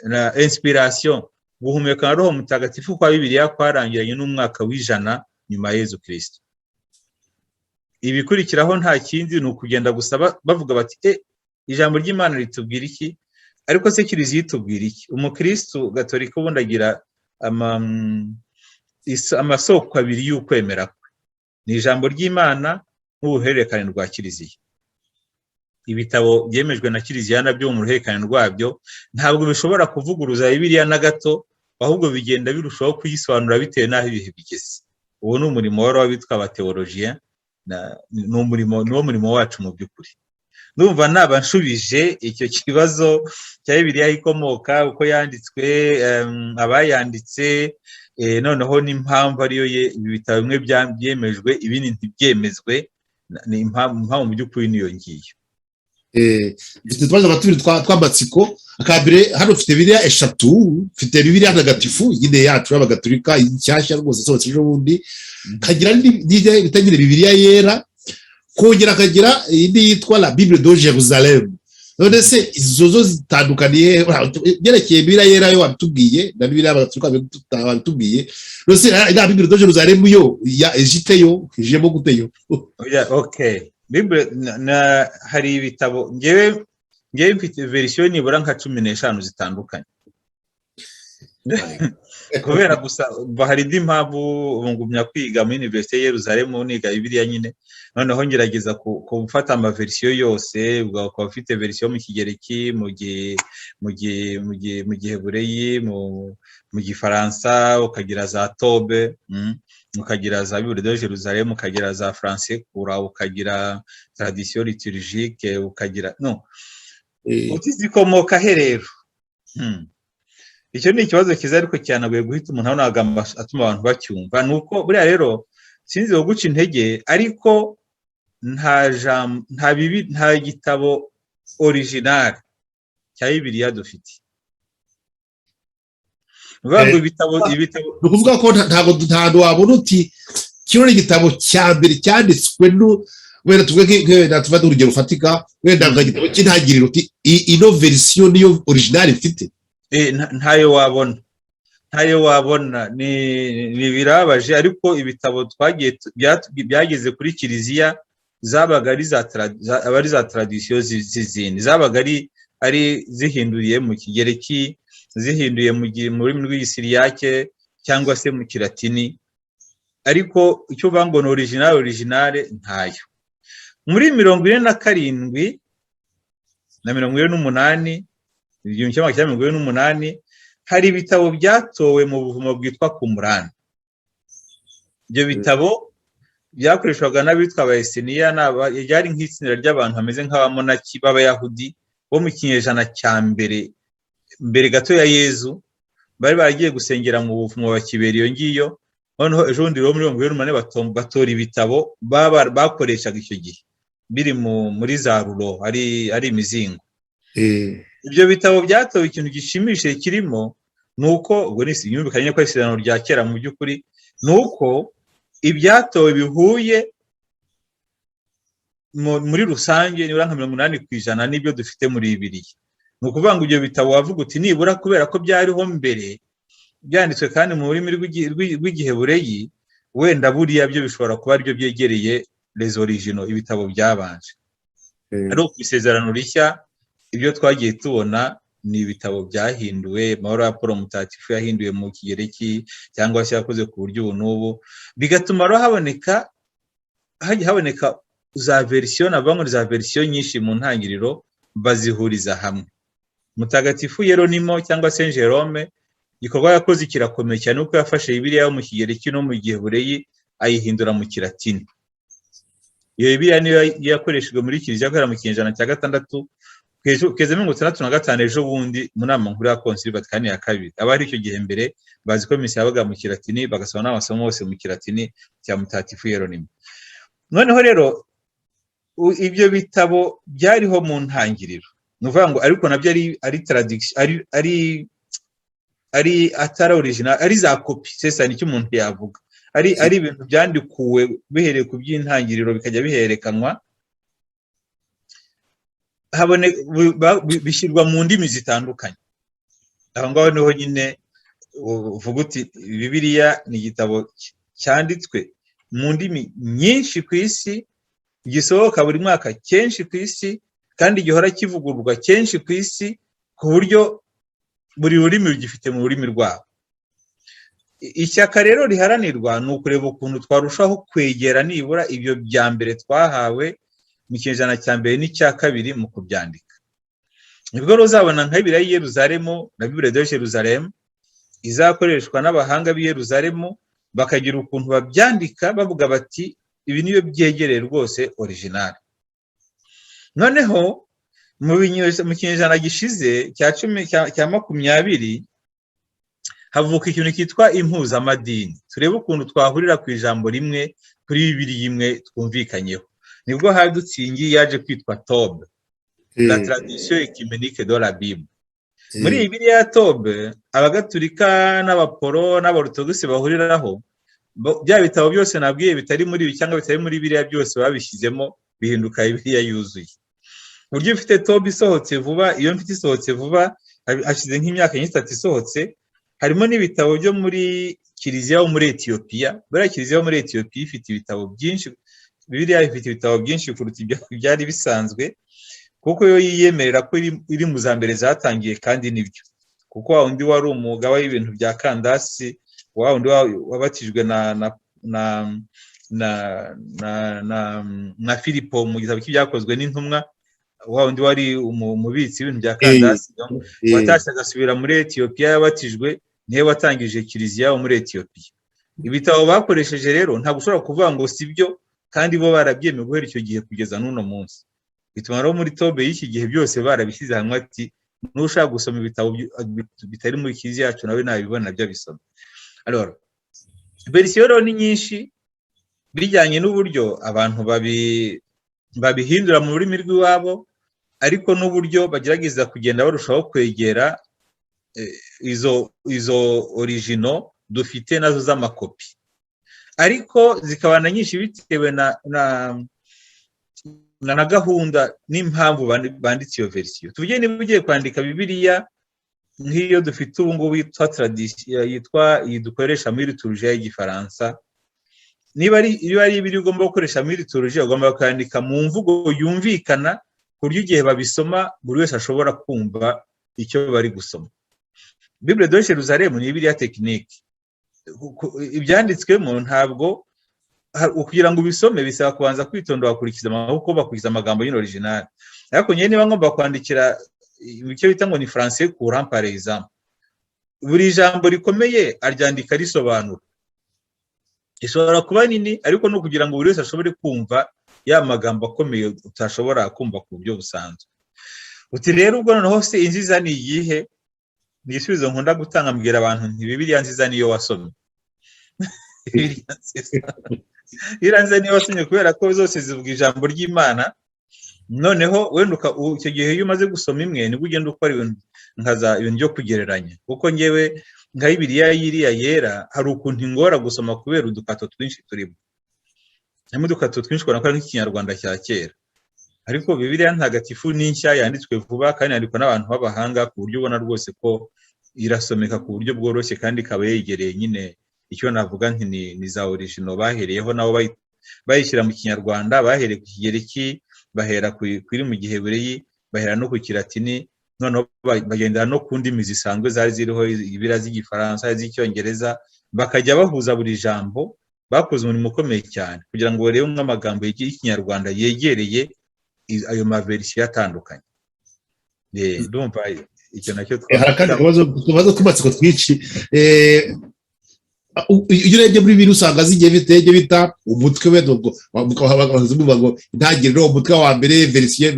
na inspiration, guhumeka na Roho Mutagatifu kwa Bibiliya kwarangiranye n'umwaka w'100 nyuma ya Yezu Kristo. Ibikurikiraho nta kindi ni ukugenda gusaba bavuga bati ijambo ry'Imana ritubwira iki, ariko se Kiliziya itubwira iki? Umukristo Gatolika ubundi agira amasoko abiri y'ukwemera kwe, ni ijambo ry'Imana n'ubuhererekane rwa Kiliziya. Ibitabo byemejwe na Kiliziya nabyo mu ruhererekane rwabyo ntabwo bishobora kuvuguruza Bibiliya na gato, ahubwo bigenda birushaho kuyisobanura bitewe n'aho ibihe bigeze. Uwo ni umurimo w'abitwa abateologien, niwo murimo wacu mu by'ukuri. ndumva naba nshubije icyo kibazo cya Bibiliya ikomoka uko yanditswe, abayanditse, noneho n'impamvu ariyo ibi bitabo bimwe byemejwe ibindi ntibyemezwe, ni impamvu mu by'ukuri niyo ngiyo. Mfite utubazo tubiri tw'amatsiko. Akambere, hano mfite Bibiliya eshatu, mfite Bibiliya ntagatifu nyine yacu y'abagatolika inshyashya rwose isohotse ejo bundi, kagira n'ijya bitangire Bibiliya yera, kongera akagira indi yitwa la Bible de Jérusalem. None se izo zo zitandukaniye byerekeye Bibiliya yera yo wabitubwiye na Bibiliya y'abagatolika wabitubwiye. None se la Bible de Jérusalem yo ya Egypte yo ijemo gute yo? Okay. Bible hari ibitabo ngewe mfite verisiyo nibura nka 15 zitandukanye. Kubera gusa hari indi mpamvu ngumya kwiga muri Université ya Yerusalemu niga Bibiliya nyine, noneho ngerageza gufata amaverisiyo yose, ukaba ufite verisiyo mu Kigereki, mu Gihebureyi, mu Gifaransa, ukagira za Tobe, ukagira za Bible de Jérusalem, ukagira za Français Kura, ukagira tradition liturgique, ukagira utizikomoka he rero. Icyo ni ikibazo kiza ariko cyanaguye guhita umuntu abona atuma abantu bacyumva. Nuko buriya rero sinzi wo guca intege, ariko nta gitabo original cya Bibiliya dufite. Nuvuga ibitabo nukuvuga ko ntago wabona uti kino ni igitabo cya mbere cyanditswe wenda tuvuge urugero rufatika, wenda igitabo cy'intangiriro uti ino verisiyo niyo original ifite. Ntayo wabona, ni birabaje, ariko ibitabo byageze kuri Kiliziya zabaga ari za tradisiyo z'izindi, zabaga ari zihinduye mu Kigereki, zihinduye mu rurimi rw'Igisiriyake cyangwa se mu Kilatini, ariko icyo uvuga ngo ni original ntayo. Muri 47 na 48 1948 hari ibitabo byatowe mu buvumo bwitwa Qumran. Ibyo bitabo byakoreshwaga n'abitwa Abayeseniya, byari nk'itsinda ry'abantu bameze nk'abamonaki b'Abayahudi bo mu kinyejana cya mbere gato ya Yezu, bari baragiye gusengera mu buvumo bakibera iyo ngiyo. Noneho ejo bundi muri 48 batora ibitabo bakoreshaga icyo gihe biri muri za rulo ari imizingo. Ibyo bitabo byatowe, ikintu gishimishije kirimo nuko ubwo yumvikanye ko isezerano rya kera mu by'ukuri, nuko ibyatowe bihuye muri rusange nibura nka 80% n'ibyo dufite muri Bibiliya. Ni ukuvuga ngo ibyo bitabo wavuga uti nibura kubera ko byariho mbere, byanditswe kandi mu rurimi rw'Igihebureyi, wenda buriya byo bishobora kuba aribyo byegereye les originaux, ibitabo byabanje. Ariko ku isezerano rishya ibyo twagiye tubona ni ibitabo byahinduwe, Mahoro ya Paul Mutagatifu yahinduwe mu Kigereki cyangwa se yakoze ku buryo ubu n'ubu, bigatuma rero haboneka za verisiyo, navuga za verisiyo nyinshi mu ntangiriro bazihuriza hamwe. Mutagatifu Yeronimo cyangwa se Jerome, igikorwa yakoze kirakomeye cyane uko yafashe Bibiliya yo mu Kigereki no mu Gihebureyi ayihindura mu Kilatini. Iyo Bibiliya niyo yakoreshejwe muri Kiliziya guhera mu kinyejana cya 6 kugeza 1965 ejo bundi mu nama nkuru ya Konsili Vatikani ya kabiri. Abari icyo gihe mbere bazi ko misa yabaga mu Kilatini, bagasoma n'amasomo yose mu Kilatini cya Mutagatifu Yeronimo. Noneho rero ibyo bitabo byariho mu ntangiriro, nuvuga ngo ariko nabyo ari traduction, ari atari original, ari za copy. Sesa nicyo umuntu yavuga, ari ibintu byandikuwe bihereye ku by'intangiriro bikajya biherekanwa, bishyirwa mu ndimi zitandukanye. Aho ngaho niho nyine uvuga uti Bibiliya ni igitabo cyanditswe mu ndimi nyinshi ku isi, gisohoka buri mwaka kenshi ku isi, kandi gihora kivugururwa kenshi ku isi, ku buryo buri rurimi rugifite mu rurimi rwabo. Ishyaka rero riharanirwa ni ukureba ukuntu twarushaho kwegera nibura ibyo bya mbere twahawe mu kinyejana cya mbere n'icya kabiri mu kubyandika. Nibwo ruzabona nka Bibiliya y'i Yerusalemu na Bible de Jérusalem izakoreshwa n'abahanga b'i Yerusalemu, bakagira ukuntu babyandika bavuga bati ibi niyo byegereye rwose original. noneho mu kinyejana gishize cya 20 havuka ikintu cyitwa impuzamadini. Turebe ukuntu twahurira ku ijambo rimwe kuri Bibiliya imwe twumvikanyeho. Nibwo hadutsingi yaje kwitwa Tobe, la tradition œcuménique de la Bible. Muri Bibiliya ya Tobe abagatulika n'abaporo n'abarotodokisi bahuriraho, bya bitabo byose nabwiye bitari muri ibi cyangwa bitari muri Bibiliya byose babishyizemo bihinduka Bibiliya yuzuye. Buryo ufite Tobe isohotse vuba, iyo mfite isohotse vuba hashize nk'imyaka 3 isohotse, harimo n'ibitabo byo muri Kiliziya yo muri Ethiopia. Buriya Kiliziya yo muri Ethiopia ifite ibitabo byinshi, Bibiliya ifite ibitabo byinshi kuruta ibyari bisanzwe, kuko yo yiyemerera ko iri mu za mbere zatangiye, kandi nibyo. Kuko wa undi wari umugaba w'ibintu bya Kandasi, wa undi wabatijwe na Filipo mu gitabo cy'ibyakozwe n'intumwa, wa undi wari umubitsi w'ibintu bya Kandasi, watashye agasubira muri Ethiopia yabatijwe, niwe watangije Kiliziya yo muri Ethiopia. Ibitabo bakoresheje rero ntabwo ushobora kuvuga ngo sibyo, kandi bo barabyemeye guhera icyo gihe kugeza n'uno munsi. Bituma rero muri Tobe y'iki gihe byose barabishyize hamwe, ati nushaka gusoma ibitabo bitari muri Kiliziya yacu nawe nabibona nabyo bisoma. Alors version rero ni nyinshi bijyanye n'uburyo abantu babihindura mu rurimi rw'iwabo, ariko n'uburyo bagerageza kugenda barushaho kwegera izo original dufite nazo z'amakopi, ariko zikabana nyinshi bitewe na gahunda n'impamvu banditse iyo version. Tuvuge niba ugiye kwandika Bibiliya nk'iyo dufite ubu ngubu yitwa iyi dukoresha muri liturujia y'Igifaransa, niba ari Bibiliya ugomba gukoresha muri liturujia, ugomba kwandika mu mvugo yumvikana ku buryo igihe babisoma buri wese ashobora kumva icyo bari gusoma. Bible de Jerusalem ni Bibiliya technique, ibyanditswemo ntabwo kugira ngo ubisome bisaba kubanza kwitonda bakurikiza amagambo y'ino original. Ariko nyene niba ngomba kwandikira icyo bita ngo ni français courant par exemple, buri jambo rikomeye aryandika risobanura, ishobora kuba nini, ariko no kugira ngo buri wese ashobore kumva ya magambo akomeye utashobora kumva ku buryo busanzwe. Uti rero ubwo noneho se inziza ni iyihe? Ni igisubizo nkunda gutanga, mbwira abantu nti Bibiliya nziza niyo wasomye. Iranze niyo wasomye kubera ko zose zivuga ijambo ry'Imana. Noneho wenda icyo gihe iyo umaze gusoma imwe nibwo ugenda ukora ibintu byo kugereranya, kuko ngewe nka Bibiliya yiriya yera hari ukuntu ingora gusoma kubera udukato twinshi turimo. Harimo udukato twinshi kubera ko ari nk'ikinyarwanda cya kera, ariko Bibiliya ntagatifu ni nshya, yanditswe vuba kandi yandikwa n'abantu b'abahanga, ku buryo ubona rwose ko irasomeka ku buryo bworoshye, kandi ikaba yegereye nyine icyo navuga nti ni za original bahereyeho, nabo bayishyira mu kinyarwanda, bahereye ku Kigereki, bahera kuri mu Giheburayi, bahera no ku Kilatini, noneho bagendera no ku ndimi zisanzwe zari ziriho, Bibiliya z'Igifaransa, z'Icyongereza, bakajya bahuza buri jambo. Bakoze umurimo ukomeye cyane kugira ngo barebe nk'amagambo y'Ikinyarwanda yegereye ayo maverisiyo atandukanye. Ndumva icyo nacyo tubazo tumatsiko twinshi. Iyo urebye muri Bibiliya usanga zigiye bita umutwe we, ngo intangiriro, umutwe wa mbere, verisiyo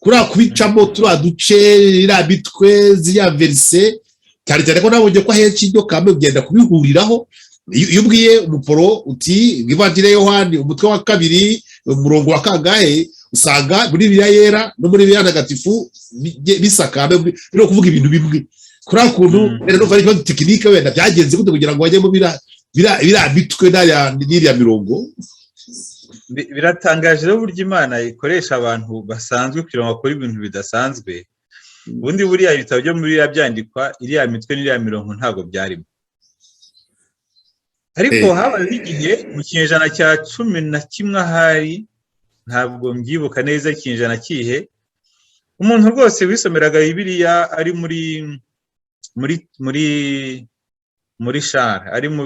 kuriya kubicamo turiya duce, iriya mitwe, ziriya verise, cyane cyane ko nabonye ko ahenshi ibyo kamwe ugenda kubihuriraho. Iyo ubwiye umuporo uti Ivanjiri ya Yohani umutwe wa 2 umurongo wa kangahe, usanga muri Bibiliya yera no muri Bibiliya ntagatifu bisakame no kuvuga ibintu bimwe. Kuri akuntu rero no vari tekinike wenda byagenze gute kugira ngo bajyemo bira mitwe n'iriya mirongo. Biratangaje rero buryo Imana ikoresha abantu basanzwe kugira ngo bakore ibintu bidasanzwe. Ubundi buriya ibitabo byo muri Bibiliya byandikwa, iriya mitwe n'iriya mirongo ntago byarimo. Ariko habaye igihe mu kinyejana cya 11 ahari, ntabwo mbyibuka neza ikinyejana kihe, umuntu rwose wisomeraga Bibiliya ari muri share, ari mu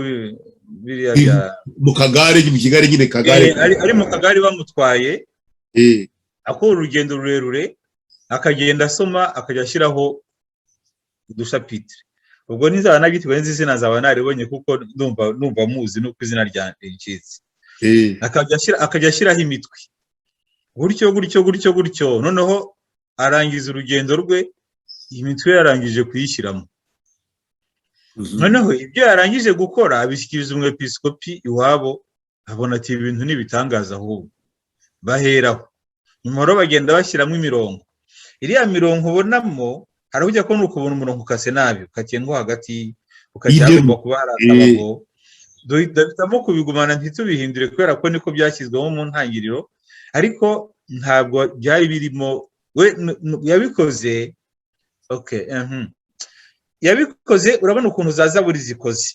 Bibiliya bya mu kagare, mu Kigali nyine kagare, ari mu kagare bamutwaye, akora urugendo rurerure, akagenda asoma, akajya ashyiraho udushapitire. Ubwo nizaba nabitwe izina zaba naribonye kuko ndumva muzi nuko izina rya incitse. Akajya ashyiraho imitwe. gutyo noneho arangiza urugendo rwe imitwe yarangije kuyishyiramo. Noneho ibyo yarangije gukora abishyikiriza umwepiskopi iwabo, abona ati ibintu n'ibitangaza ahubwo baheraho. Nyuma rero bagenda bashyiramo imirongo, iriya mirongo ubonamo hari ujya kubona ukubona umurongo ukase nabi ukagiye nko hagati ukajya kuba hari akabago, duhitamo kubigumana ntitubihindure kubera ko niko byashyizwemo mu ntangiriro, ariko ntabwo byari birimo. We yabikoze yabikoze urabona ukuntu za zaburi zikoze.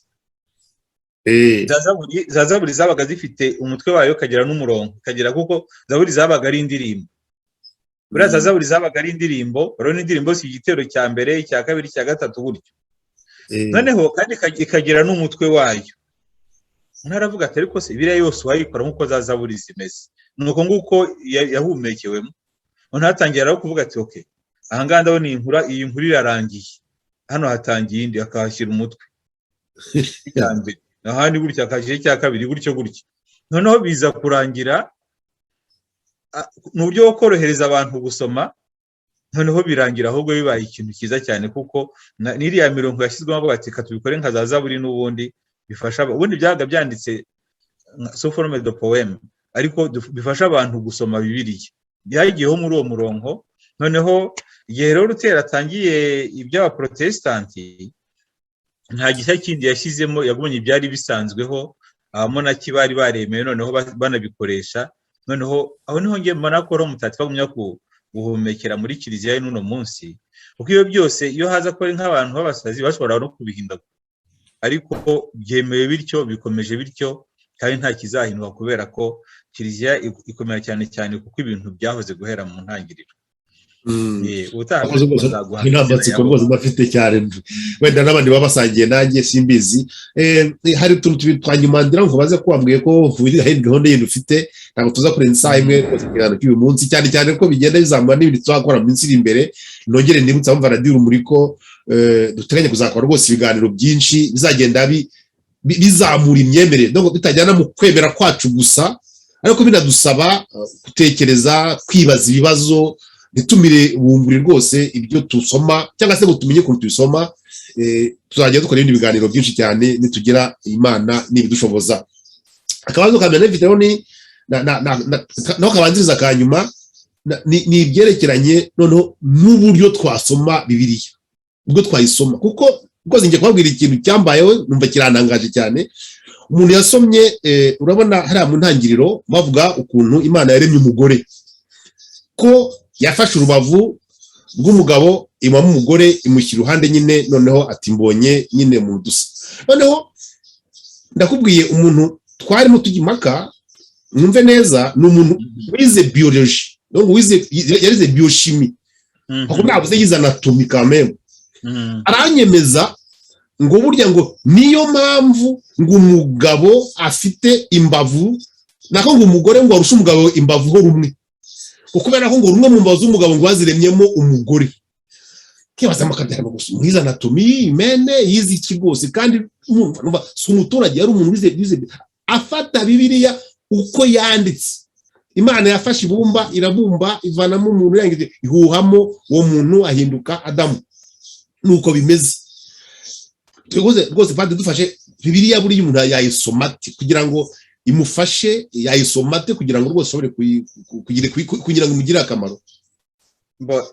Za zaburi zabaga zifite umutwe wayo kagira n'umurongo kagira, kuko zaburi zabaga ari indirimbo. Buriya za zaburi zabaga ari indirimbo, urabona indirimbo si igitero cya mbere, icya kabiri, icya gatatu gutyo. Noneho kandi ikagira n'umutwe wayo. Ntaravuga ati ariko se biriya yose wayikora nk'uko za zaburi zimeze, nuko nguko yahumekewemo. Hatangira rero kuvuga ati okay, aha ngaha ndabona iyi nkuru irarangiye, hano hatangiye indi, akahashyira umutwe icya mbere, ahandi gutya akashyira icya kabiri, gutyo. Noneho biza kurangira mu buryo bwo korohereza abantu gusoma, noneho birangira ahubwo bibaye ikintu cyiza cyane, kuko n'iriya mirongo yashyizwemo avuga ati katubikore nka za zaburi n'ubundi bifasha. Ubundi byaga byanditse sous forme de poème, ariko bifasha abantu gusoma Bibiliya. Byagiyeho muri uwo murongo. Noneho igihe rero Luther atangiye iby'abaprotestanti, nta gishya kindi yashyizemo, yagumye ibyari bisanzweho, abamonaki bari baremeye noneho banabikoresha. Noneho aho niho ngiye mbona ko Roho Mutagatifu agumya guhumekera muri kiliziya y'uno munsi, kuko iyo byose iyo haza ko ari nk'abantu b'abasazi bashobora no kubihindagura, ariko byemeye bityo, bikomeje bityo, kandi nta kizahinduka kubera ko kiliziya ikomera cyane cyane kuko ibintu byahoze guhera mu ntangiriro. Amatsiko rwose bafite cyane, wenda n'abandi baba basangiye nanjye simbizi. Hari utuntu tubiri twa nyuma ngira ngo baze ko wambwiye ko hari gahunda yindi ufite, ntabwo tuza kurenza isaha imwe ikiganiro cy'uyu munsi, cyane cyane ko bigenda bizamura n'ibindi tuzakora mu minsi iri imbere. Nongere ndibutsa abumva Radio Urumuri ko duteganya kuzakora rwose ibiganiro byinshi bizagenda bizamura imyemerere, no bitajyana mu kwemera kwacu gusa, ariko binadusaba gutekereza, kwibaza ibibazo, nitumire bunguri rwose ibyo tusoma, cyangwa se ngo tumenye ukuntu tubisoma. Tuzajya dukora ibindi biganiro byinshi cyane nitugira Imana n'ibidushoboza. Akabazo ka mbere mfite ni naho kabanziriza ka nyuma, ni ibyerekeranye noneho n'uburyo twasoma Bibiliya, ubwo twayisoma, kuko rwose ngiye kubabwira ikintu cyambayeho numva kirantangaje cyane. Umuntu yasomye, urabona hariya mu ntangiriro bavuga ukuntu Imana yaremye umugore, ko yafashe urubavu rw'umugabo imamo umugore imushyira iruhande nyine, noneho ati mbonye nyine mu dusa. Noneho ndakubwiye umuntu twarimo tujya impaka, mwumve neza, ni umuntu wize biology, yarize biochimie, kuko ntabuze yize anatomy kameme. Aranyemeza ngo burya ngo niyo mpamvu ngo umugabo afite imbavu, nako ngo umugore ngo arusha umugabo imbavu ho rumwe, kubera ko ngo rumwe mu mbavu z'umugabo ngo baziremyemo umugore. Kibaza makadera ngo mwiza anatomy mene yizi iki rwose, kandi numva si umuturage, yari umuntu wize afata Bibiliya uko yanditse. Imana yafashe ibumba irabumba ivanamo umuntu yangize ihuhamo, uwo muntu ahinduka Adamu. Nuko bimeze rwose. Kandi dufashe Bibiliya buri umuntu yayisoma ati kugira ngo imufashe, yayisoma ate kugira ngo rwose ashobore kugira ngo imugire akamaro.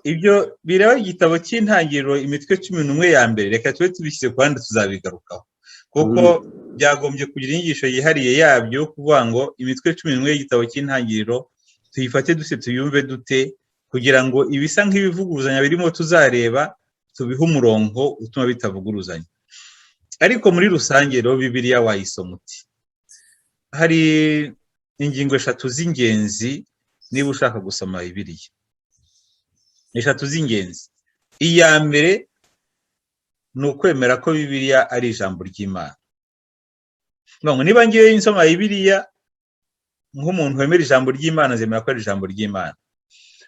Ibyo bireba igitabo cy'intangiriro imitwe 11 ya mbere, reka tube tubishyize ku handi tuzabigarukaho, kuko byagombye kugira inyigisho yihariye yabyo, kuvuga ngo imitwe 11 y'igitabo cy'intangiriro tuyifate duse tuyumve dute, kugira ngo ibisa nk'ibivuguruzanya birimo tuzareba tubihe umurongo utuma bitavuguruzanya. Ariko muri rusange rero Bibiliya wayisoma uti? Hari ingingo 3 z'ingenzi niba ushaka gusoma Bibiliya. 3 z'ingenzi. Iya mbere ni ukwemera ko Bibiliya ari ijambo ry'Imana. Niba ngiye nsoma Bibiliya nk'umuntu wemera ijambo ry'Imana, zemera ko ari ijambo ry'Imana.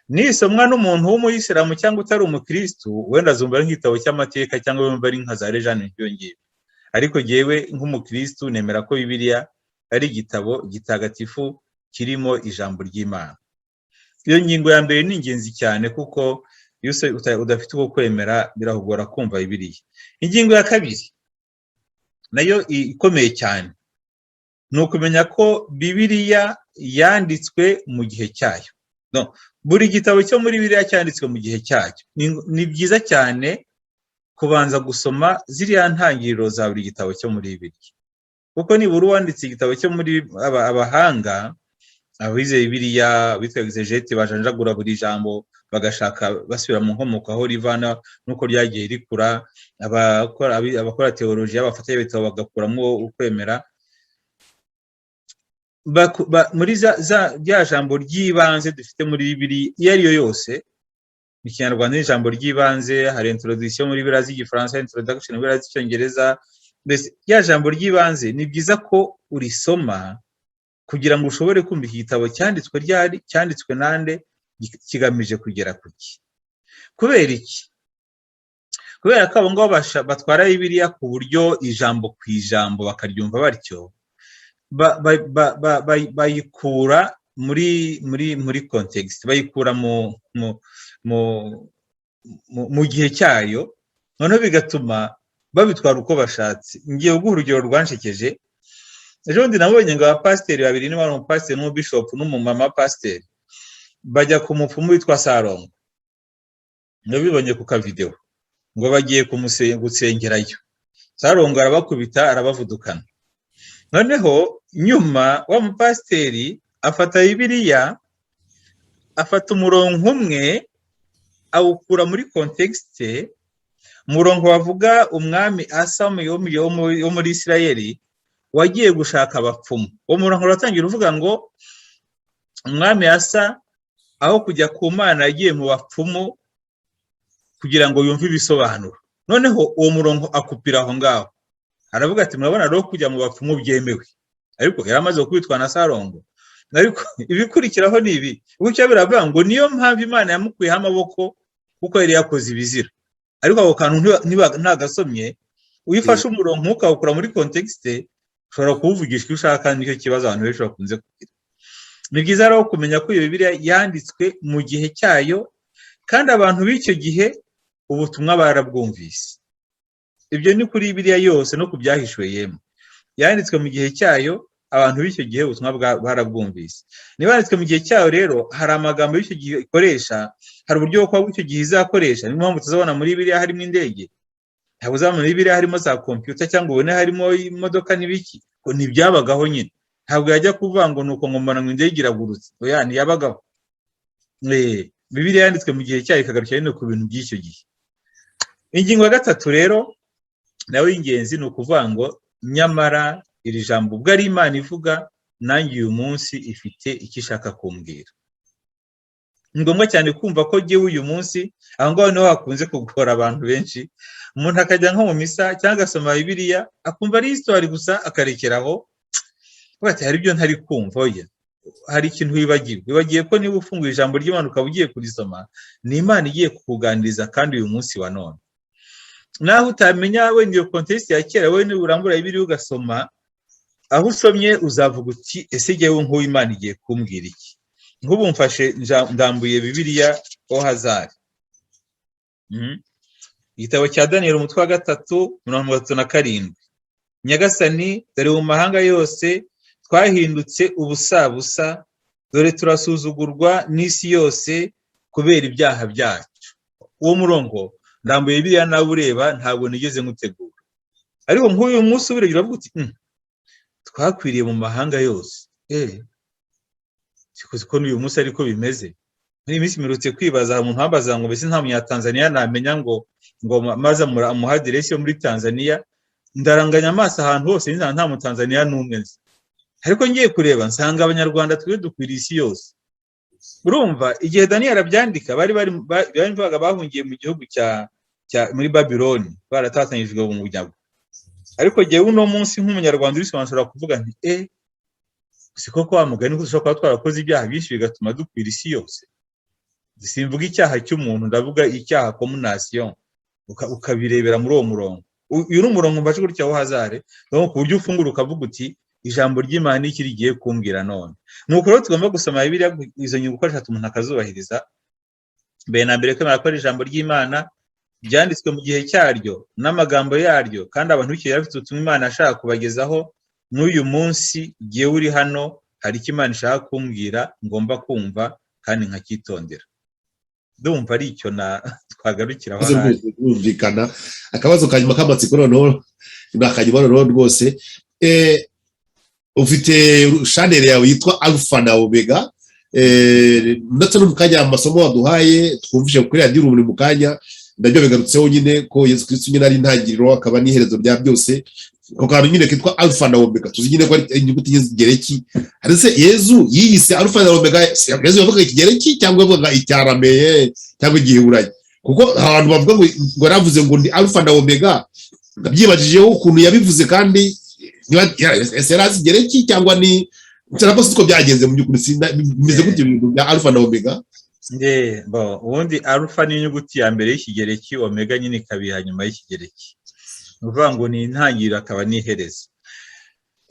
Nisomwa n'umuntu w'umuyisilamu cyangwa utari umukristo, wenda azumva nk'igitabo cy'amateka cyangwa wumva ari nka za Legend byongeye. Ariko jewe nk'umukristo nemera ko Bibiliya ari igitabo gitagatifu kirimo ijambo ry'Imana. iyo ngingo ya mbere ni ingenzi cyane kuko iyo udafite uko kwemera birahugora kumva Bibiliya. Ingingo ya kabiri nayo ikomeye cyane ni ukumenya ko Bibiliya yanditswe mu gihe cyayo. Buri gitabo cyo muri Bibiliya cyanditswe mu gihe cyacyo. Ni byiza cyane kubanza gusoma ziriya ntangiriro za buri gitabo cyo muri Bibiliya, kuko nibura uwanditse igitabo cyo muri abahanga abize Bibiliya bitwa exegete bajanjagura buri jambo bagashaka basubira mu nkomoko aho rivana nuko ryagiye rikura. Abakora teologiya bafata ibitabo bagakuramo ukwemera muri rya jambo ry'ibanze dufite muri Bibiliya iyo ari yo yose. Mu Kinyarwanda n'ijambo ry'ibanze, hari introduction muri Bibiliya z'Igifaransa, introduction muri Bibiliya z'Icyongereza. Mbese rya jambo ry'ibanze ni byiza ko urisoma kugira ngo ushobore kumva igitabo cyanditswe nande, kigamije kugera kuki. Kubera iki? Kubera ko abo ngabo batwara Bibiliya ku buryo ijambo ku ijambo bakaryumva batyo, bayikura muri context, bayikura mu gihe cyayo, noneho bigatuma babitwara uko bashatse. Ngiye guha urugero rwanshekeje. Ejo bundi nabonye ngo abapasiteri babiri, niba ari umupasiteri n'umubishop n'umumama pasiteri, bajya ku mupfumu witwa Sarongo. Nabibonye ku kavideo ngo bagiye gusengerayo. Sarongo arabakubita arabavudukana. Noneho nyuma wa mupasiteri afata Bibiliya, afata umurongo umwe awukura muri context, umurongo wavuga umwami Asa wo muri Isirayeli wagiye gushaka abapfumu. Uwo murongo uratangira uvuga ngo umwami Asa aho kujya ku Mana yagiye mu bapfumu kugira ngo yumve ibisobanuro. Noneho uwo murongo akupira aho ngaho, aravuga ati murabona rero kujya mu bapfumu byemewe, ariko yaramaze kubitwa na Sarongo. Ariko ibikurikiraho ni ibi, ubucyo biravuga ngo niyo mpamvu Imana yamukuyeho amaboko kuko yari yakoze ibizira. Ariko ako kantu ntagasomye, uyifashe umurongo ukawukura muri context, ushobora kuwuvugisha icyo ushaka. Nicyo kibazo abantu benshi bakunze kugira. Ni byiza rero kumenya ko iyo Bibiliya yanditswe mu gihe cyayo, kandi abantu b'icyo gihe ubutumwa barabwumvise. Ibyo ni kuri Bibiliya yose no ku byahishuwe yemwe. Yanditswe mu gihe cyayo, abantu b'icyo gihe ubutumwa barabwumvise. Niba yanditswe mu gihe cyayo rero, hari amagambo y'icyo gihe ikoresha, hari uburyo bwo icyo gihe izakoresha. Niyo mpamvu tuzabona muri Bibiliya harimo indege, ntabwo uzabona muri Bibiliya harimo za computer cyangwa ubone harimo imodoka n'ibiki. Ntibyabagaho nyine. Ntabwo yajya kuvuga ngo nuko ngomana ngo indege iragurutse. Oya, ntiyabagaho. Bibiliya yanditswe mu gihe cyayo ikagarukira no ku bintu by'icyo gihe. Ingingo ya gatatu rero nawe y'ingenzi ni ukuvuga ngo nyamara iri jambo ubwo ari Imana ivuga, nanjye uyu munsi ifite icyo ishaka kumbwira. Ni ngombwa cyane kumva ko jyewe uyu munsi, aho ngaho niho hakunze kugora abantu benshi. Umuntu akajya nko mu misa cyangwa agasoma Bibiliya akumva ari histoire gusa akarekeraho, ati hari ibyo ntari kumva. Oya, hari ikintu wibagiye ko niba ufunguye ijambo ry'Imana ukaba ugiye kurisoma, ni Imana igiye kukuganiriza kandi uyu munsi wa none. Naho utamenya wenda iyo context ya kera, wowe ni urambura Bibiliya ugasoma, aho usomye uzavuga uti ese jyewe nk'uwo Imana igiye kumbwira iki. Nk'ubu mfashe ndambuye Bibiliya ho Hazari, igitabo cya Daniel umutwe wa 3:37. Nyagasani, dore mu mahanga yose twahindutse ubusabusa, dore turasuzugurwa n'isi yose kubera ibyaha byacu. Uwo murongo ndambuye Bibiliya nawe ureba, ntabwo nigeze ngutegura. Ariko nk'uyu munsi ubiregera uvuga uti twakwiriye mu mahanga yose. Sikoze ko n'uyu munsi ariko bimeze. Muri minsi mirutse kwibaza, umuntu ambaza ngo bese nta munyatanzania namenya ngo maze amuha aderesi yo muri Tanzania. Ndaranganya amaso ahantu hose nta mutanzania n'umwe nzi. Ariko ngiye kureba nsanga abanyarwanda twe dukwiriye isi yose. Urumva igihe Daniel abyandika bari bahungiye mu gihugu cya muri Babiloni, baratatanyijwe mu bunyago. Ariko jyewe uno munsi nk'umunyarwanda urisobanura kuvuga nti siko ko amugani ko dushobora kuba twarakoze ibyaha byinshi bigatuma dukwira isi yose. Simvuga icyaha cy'umuntu, ndavuga icyaha communation, ukabirebera muri uwo murongo. Uyu ni umurongo mbaje gutya wo Hazare, ku buryo ufungura ukavuga uti ijambo ry'Imana iki rigiye kumbwira none. Nuko rero tugomba gusoma Bibiliya izo nyungu uko eshatu umuntu akazubahiriza. Mbere na mbere kwemera ko ari ijambo ry'Imana byanditswe mu gihe cyaryo n'amagambo yaryo, kandi abantu b'icyo gihe bafite ubutumwa Imana ashaka kubagezaho. N'uyu munsi igihe uri hano hari icyo Imana ishaka kumbwira ngomba kumva kandi nkacyitondera. Ndumva ari icyo twagarukira aho hari. Birumvikana. Akabazo kanyuma k'amatsiko noneho nakanyuma noneho rwose, ufite chanel yawe yitwa Alpha na Omega, ndetse no mu kanya amasomo waduhaye twumvise kuri radio Urumuri mu kanya ndabyo bigarutseho nyine ko Yesu Kristo nyine ari intangiriro akaba n'iherezo rya byose. Ko kantu nyine kitwa Alpha na Omega tuzi nyine ko ari inyuguti y'Ikigereki. Arese Yesu yiyise Alpha na Omega, Yesu yavuga Ikigereki cyangwa yavuga Icyarameye cyangwa Igiheburayo? Kuko abantu bavuga ngo yaravuze ngo ndi Alpha na Omega, ndabyibajijeho ukuntu yabivuze kandi ese yarazi Ikigereki cyangwa ni cyangwa se uko byagenze mu by'ukuri bimeze gute ibintu bya Alpha na Omega? Ubundi Alpha ni inyuguti ya mbere y'Ikigereki, Omega nyine ikabiha nyuma y'Ikigereki. Uvuga ngo ni intangiriro akaba n'iherezo.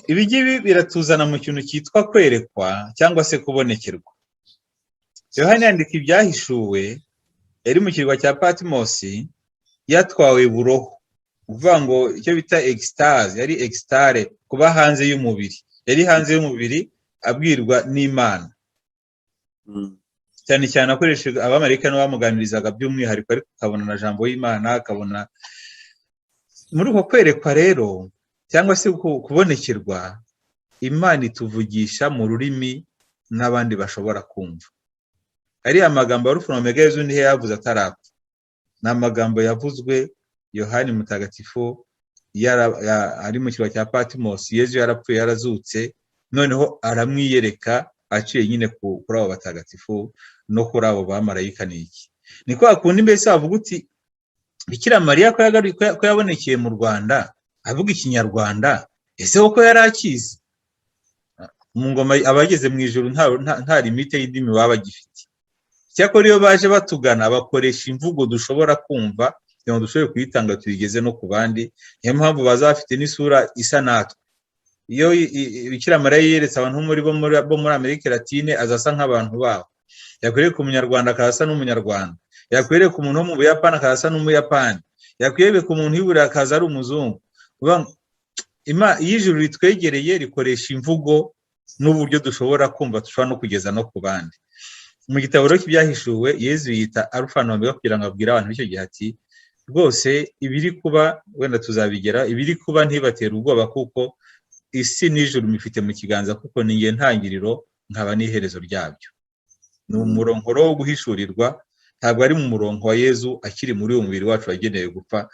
Ibi ngibi biratuzana mu kintu cyitwa kwerekwa cyangwa se kubonekerwa. Yohana yandika ibyahishuwe, yari mu kirwa cya Patimosi, yatwawe buroho. Uvuga ngo icyo bita ekstase, yari ekstare, kuba hanze y'umubiri. Yari hanze y'umubiri abwirwa n'Imana. Cyane cyane akoresheje abamarayika n'abamuganirizaga by'umwihariko, ariko akabona na jambo y'Imana, akabona muri uko kwerekwa rero cyangwa se kubonekerwa, Imana ituvugisha mu rurimi n'abandi bashobora kumva. Ari amagambo ya Alpha na Omega Yesu ndihe yavuze atarapfa. Ni amagambo yavuzwe Yohani Mutagatifu ari mu kirwa cya Patimosi. Yesu yarapfuye yarazutse, noneho aramwiyereka aciye nyine kuri abo batagatifu no kuri abo bamarayika. Niki ni kwa kundi mbese avuga uti Bikira Mariya ko yabonekeye mu Rwanda avuga Ikinyarwanda, ese koko yari akizi? Mu ngoma abageze mu ijuru nta limite y'indimi baba bagifite. Cyakora iyo baje batugana bakoresha imvugo dushobora kumva kugira ngo dushobore kuyitanga tuyigeze no ku bandi. Niyo mpamvu baza bafite n'isura isa natwe. Iyo Bikira Mariya yeretse abantu bo muri Amerika Latine azasa nk'abantu babo. Yakwereka umunyarwanda akasa n'umunyarwanda, yakwereka umuntu wo mu Buyapani akasa n'umuyapani, yakwereka umuntu w'Iburayi akaza ari umuzungu. Ijuru ritwegereye rikoresha imvugo n'uburyo dushobora kumva, dushobora no kugeza no ku bandi. Mu gitabo rero cy'ibyahishuwe, Yesu yita Alpha na Omega kugira ngo abwire abantu b'icyo gihe ati rwose ibiri kuba wenda tuzabigera, ibiri kuba ntibatera ubwoba kuko isi n'ijuru mifite mu kiganza, kuko ni ngiye ntangiriro nkaba n'iherezo ryabyo. Ni umurongo wo guhishurirwa, ntabwo ari mu murongo wa Yesu akiri muri uwo mubiri wacu wagenewe gupfa.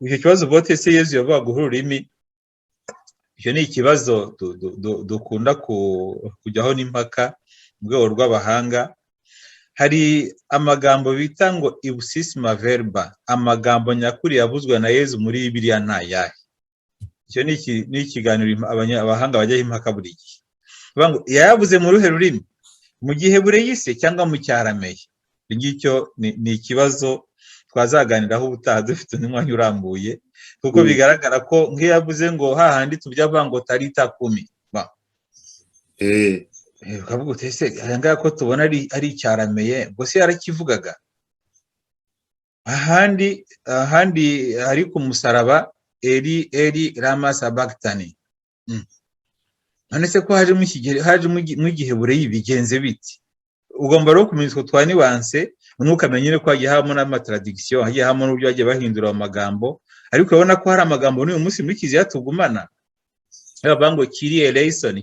Icyo kibazo bote se Yesu yavuga guhura ururimi, icyo ni ikibazo dukunda kujyaho n'impaka mu rwego rw'abahanga. Hari amagambo bita ngo ibusisima verba, amagambo nyakuri yavuzwe na Yesu muri Bibiliya nta yahe. Icyo ni ikiganiro abahanga bajyaho impaka buri gihe. Bavuga ngo yayavuze mu ruhe rurimi, mu Giheburayo se cyangwa mu Cyarameye? Ngicyo ni ikibazo twazaganiraho ubutaha dufite n'umwanya urambuye, kuko bigaragara ko nk'iyo yavuze ngo hahandi tubyavuga ngo tarita kumi, ukavuga uti ese aya ko tubona ari Cyarameye, ubwo se yarakivugaga? Ahandi hari ku musaraba Eli lama sabachthani. None se ko haje mu Giheburayo bigenze biti? Ugomba rero kumenya ko twaniwanse, nukamenya ko hagiye habamo n'amatradiction, hagiye habamo n'uburyo bagiye bahindura amagambo, ariko urabona ko hari amagambo n'uyu munsi muri Kiliziya tugumana. Bavuga ngo Kyrie eleison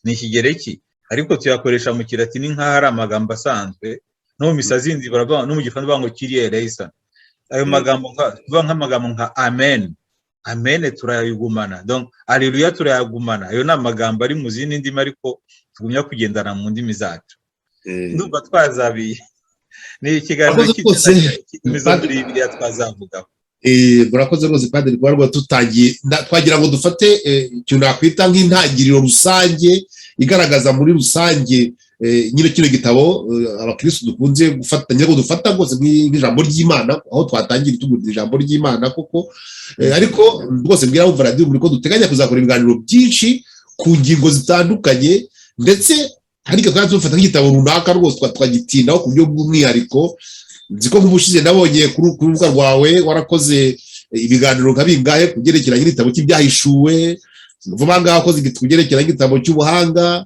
ni Ikigereki, ariko tuyakoresha mu Kilatini nk'aho ari amagambo asanzwe. No mu misa zindi baravuga, no mu Gifaransa bavuga ngo Kyrie eleison. Ayo magambo nk'amagambo nka amen, turayagumana. Donc alleluia turayagumana. Ayo ni amagambo ari mu zindi ndimi, ariko tugumya kugendana mu ndimi zacu. Ndumva twazabiye ni ikiganiro cy'Bibiliya twazavugaho. Murakoze rwose Padiri Rwarwa, tutangiye twagira ngo dufate ikintu nakwita nk'intangiriro rusange igaragaza muri rusange nyine kino gitabo abakristo dukunze gufatanya ngo dufata rwose nk'ijambo ry'Imana, aho twatangira tugurira ijambo ry'Imana koko. Ariko rwose mbwira abumva radio muri ko duteganya kuzakora ibiganiro byinshi ku ngingo zitandukanye, ndetse hari igihe twari dufata nk'igitabo runaka rwose twagitindaho ku buryo bw'umwihariko. Nzi ko nk'ubushize nabonye ku rubuga rwawe warakoze ibiganiro nka bingahe ku byerekeranye n'igitabo cy'ibyahishuwe, vuba ngaho wakoze ku byerekeranye n'igitabo cy'ubuhanga.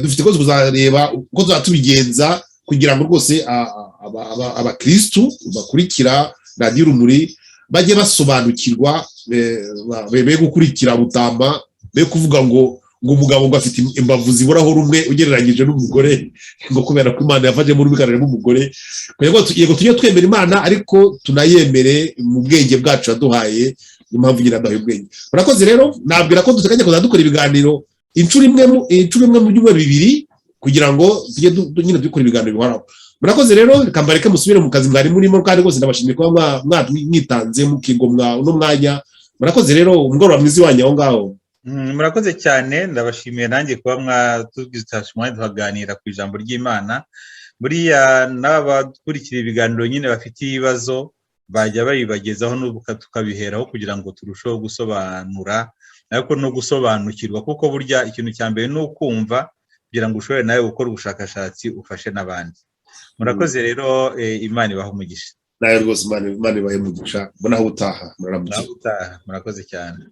Dufite ko tuzareba uko tuzatubigenza kugira ngo rwose abakristu bakurikira radiyo Urumuri bajye basobanukirwa, be gukurikira butama, be kuvuga ngo umugabo ngo afite imbavu ziboraho rumwe ugereranyije n'umugore, ngo kubera ko Imana yafashe muri bikarare n'umugore. Yego tujye twemera Imana ariko tunayemere mu bwenge bwacu yaduhaye, impamvu ngira ndaho ubwenge. Murakoze rero, nabwira ko duteganya kuzadukora ibiganiro inshuro imwe mu byumweru bibiri kugira ngo tujye nyine dukora ibiganiro bihoraho. Murakoze rero, reka mbareke musubire mu kazi mwari murimo, kandi rwose ndabashimiye kuba mwitanze mukigomwa uno mwanya. Murakoze rero, umugoroba mwiza wanyu aho ngaho. Murakoze cyane, ndabashimiye nanjye kuba mwatugize umwanya tukaganira ku ijambo ry'Imana. Buriya n'abakurikira ibiganiro nyine bafite ibibazo bajya babibagezaho n'ubuka tukabiheraho kugira ngo turusheho gusobanura ariko no gusobanukirwa, kuko burya ikintu cya mbere ni ukumva kugira ngo ushobore nawe gukora ubushakashatsi ufashe n'abandi. Murakoze rero, Imana ibahe umugisha. Nawe rwose Imana ibahe umugisha. Mbona aho utaha. Murakoze cyane.